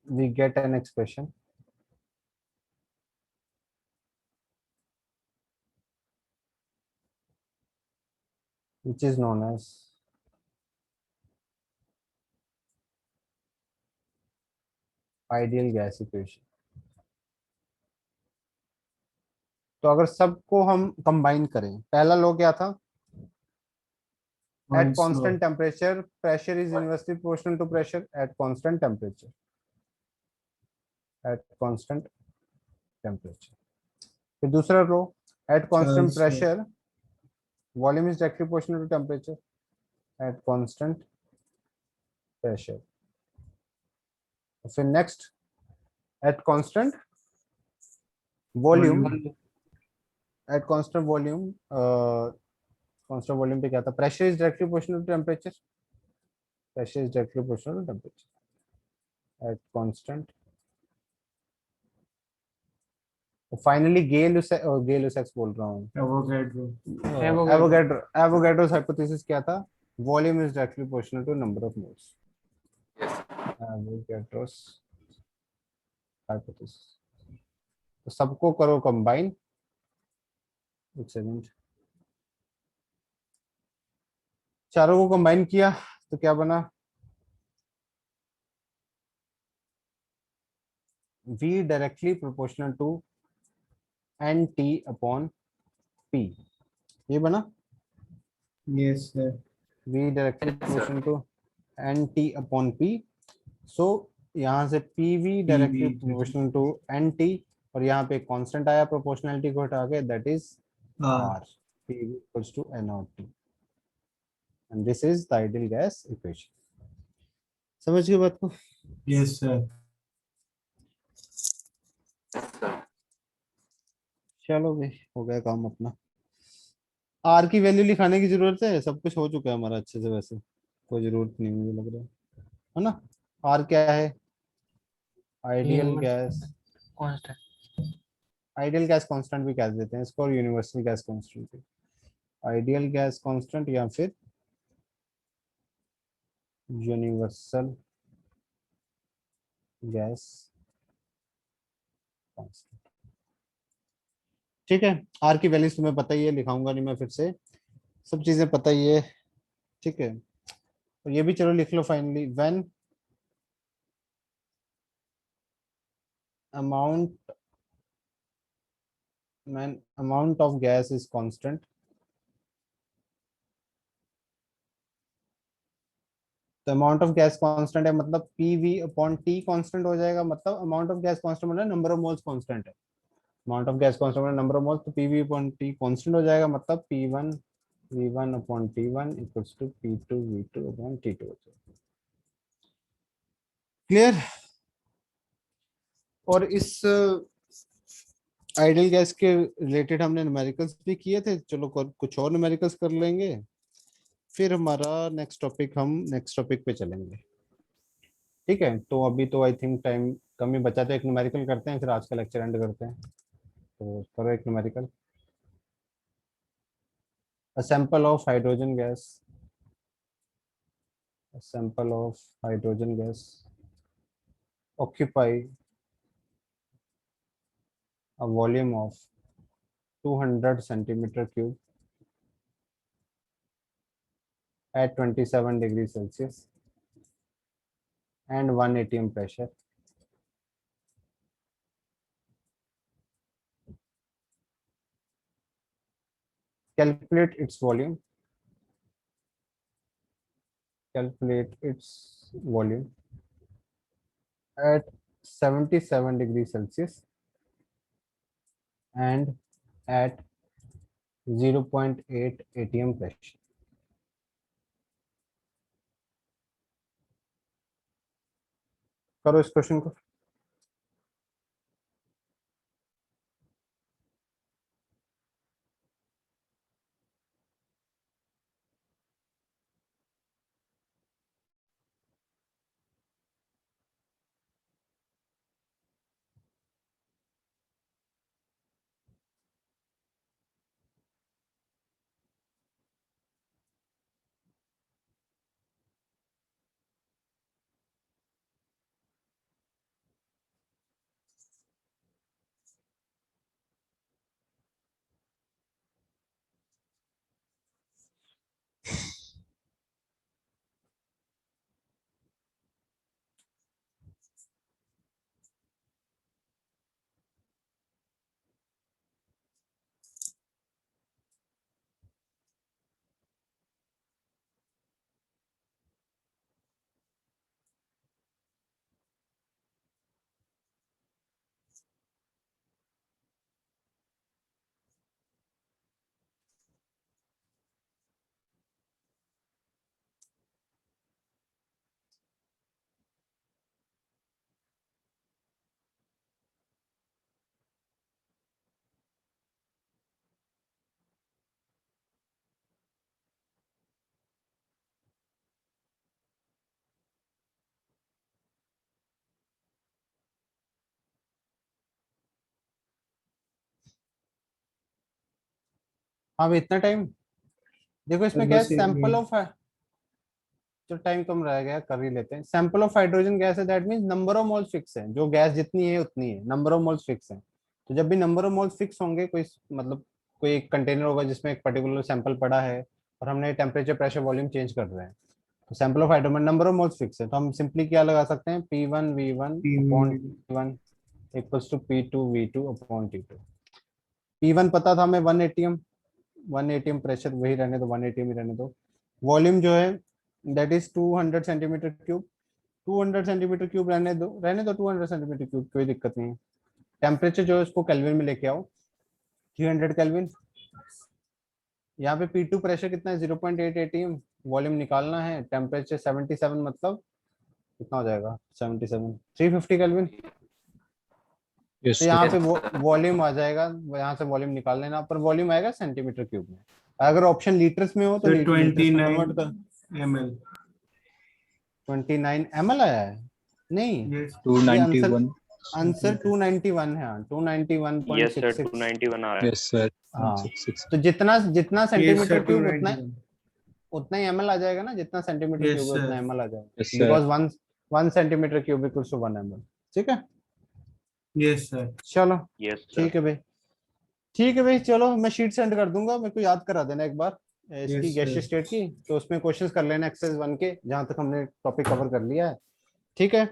We get an expression which is known as ideal gas equation. तो अगर सबको हम कंबाइन करें, पहला लॉ क्या था? At Points law. constant temperature, pressure is inversely proportional to pressure at constant temperature. At constant temperature. फिर दूसरा रो, at constant Charles law. pressure, volume is directly proportional to temperature at constant pressure. फिर next, at constant volume, at constant volume, constant volume पे क्या था? Pressure is directly proportional to temperature. Pressure is directly proportional to temperature at constant. Finally Gay Lussac बोल रहा हूँ, Avogadro. एवोगैड्रोस हाइपोथेसिस क्या था? Volume is directly proportional to number of moles. Yes. Avogadro's hypothesis. तो सबको करो कंबाइन. एक सेकंड, चारों को कंबाइन किया तो क्या बना? V directly proportional to NT upon P. ये बना Yes, sir. V directly Yes, sir. Proportional to NT upon P. So यहाँ से PV directly proportional to NT, और यहाँ पे कांस्टेंट आया प्रोपोर्शनैलिटी को हटा के, that is R. PV equals to NRT, and this is the ideal gas equation. समझ गए बात को? Yes, sir. Yes, sir. चलो भाई, हो गया काम अपना. R की वैल्यू लिखाने की जरूरत है? सब कुछ हो चुका है हमारा अच्छे से, वैसे कोई जरूरत नहीं मुझे लग रहा है ना. R क्या है? Ideal gas constant. Ideal gas constant भी कह देते हैं इसको, और यूनिवर्सल गैस कांस्टेंट भी. आइडियल गैस कांस्टेंट या फिर यूनिवर्सल गैस कांस्टेंट. ठीक है. आर की वैल्यूज तुम्हें पता ही है, लिखाऊंगा नहीं मैं फिर से, सब चीजें पता ही है. ठीक है, तो ये भी चलो लिख लो finally. When amount amount of gas is constant, तो अमाउंट ऑफ गैस कांस्टेंट है मतलब पीवी अपॉन टी कांस्टेंट हो जाएगा. मतलब अमाउंट ऑफ गैस कांस्टेंट मतलब नंबर ऑफ मोल्स कांस्टेंट है. अमाउंट ऑफ गैस कांस्टेंट मतलब नंबर ऑफ मोल्स, तो पीवी अपॉन टी कांस्टेंट हो जाएगा. मतलब P1 V1 upon T1 equals to P2 V2 upon T2 हो जाएगा. क्लियर? और इस आइडियल गैस के रिलेटेड हमने न्यूमेरिकल्स भी किए थे. चलो कुछ और न्यूमेरिकल्स कर लेंगे, फिर हमारा नेक्स्ट टॉपिक पे चलेंगे. ठीक है, तो अभी तो आई थिंक टाइम कम ही बचा, तो एक न्यूमेरिकल करते हैं, फिर आज का लेक्चर एंड करते हैं. तो करो एक numerical. A sample of hydrogen gas, a sample of hydrogen gas occupy a volume of 200 centimeter cube at 27 degrees Celsius and 1 atm pressure. Calculate its volume. Calculate its volume at 77 degrees Celsius and at 0.8 atm pressure. करो इस क्वेश्चन को. हाँ भाई इतना टाइम देखो इसमें क्या है बस एक सैंपल मिनट। ऑफ जो टाइम कम रह गया कर ही लेते हैं सैंपल ऑफ हाइड्रोजन गैस है that means number of moles fix है जो गैस जितनी है उतनी है नंबर ऑफ मोल्स फिक्स है तो जब भी नंबर ऑफ मोल्स फिक्स होंगे कोई मतलब कोई एक कंटेनर होगा जिसमें एक पर्टिकुलर सैंपल पड़ा है और हमने टेम्परेचर प्रेशर वॉल्यूम चेंज कर रहे हैं तो sample of hydrogen number of moles fix है तो हम सिंपली क्या लगा सकते हैं P1 V1 upon T1 equals to P2 V2 upon T2 P1 पता था हमें 1 atm 1 atm प्रेशर वही रहने दो 1 atm ही रहने दो वॉल्यूम जो है that is 200 centimetre cube 200 centimetre cube रहने दो 200 सेंटीमीटर क्यूब कोई दिक्कत नहीं है टेम्परेचर जो है उसको केल्विन में लेके आओ 300 केल्विन यहाँ पे P2 प्रेशर कितना है 0.8 atm वॉल्यूम निकालना है टेम्परेचर 77 मतलब कितना हो जाएगा 77 350 केल्विन यस तो यहाँ Yes, पे sir. वॉल्यूम आ जाएगा यहाँ से वॉल्यूम निकाल लेना पर वॉल्यूम आएगा सेंटीमीटर क्यूब में अगर ऑप्शन लीटर्स में हो तो सर लीटर्स में 29 कन्वर्ट कर ml 29 ml आया है नहीं यस ये आंसर 291 आंसर 291 है हाँ, यस सर 291.66 291 आ रहा है यस सर हाँ 6 तो जितना जितना यस सेंटीमीटर सर क्यूब 291 उतना ही ml आ जाएगा ना जितना सेंटीमीटर Yes, क्यूब है उतना sir. ml आ जाएगा yes sir because 1 centimetre cube equals to 1 ml ठीक है यस सर चलो यस सर ठीक है भाई चलो मैं शीट सेंड कर दूंगा मेरे को याद करा देना एक बार इसकी Yes, गैसीय sir. स्टेट की तो उसमें क्वेश्चंस कर लेना एक्सरसाइज 1 के जहां तक हमने टॉपिक कवर कर लिया है ठीक है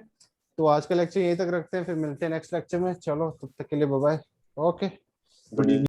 तो आज का लेक्चर यहीं तक रखते हैं फिर मिलते हैं नेक्स्ट लेक्चर में चलो तब तक के लिए बाय बाय ओके गुड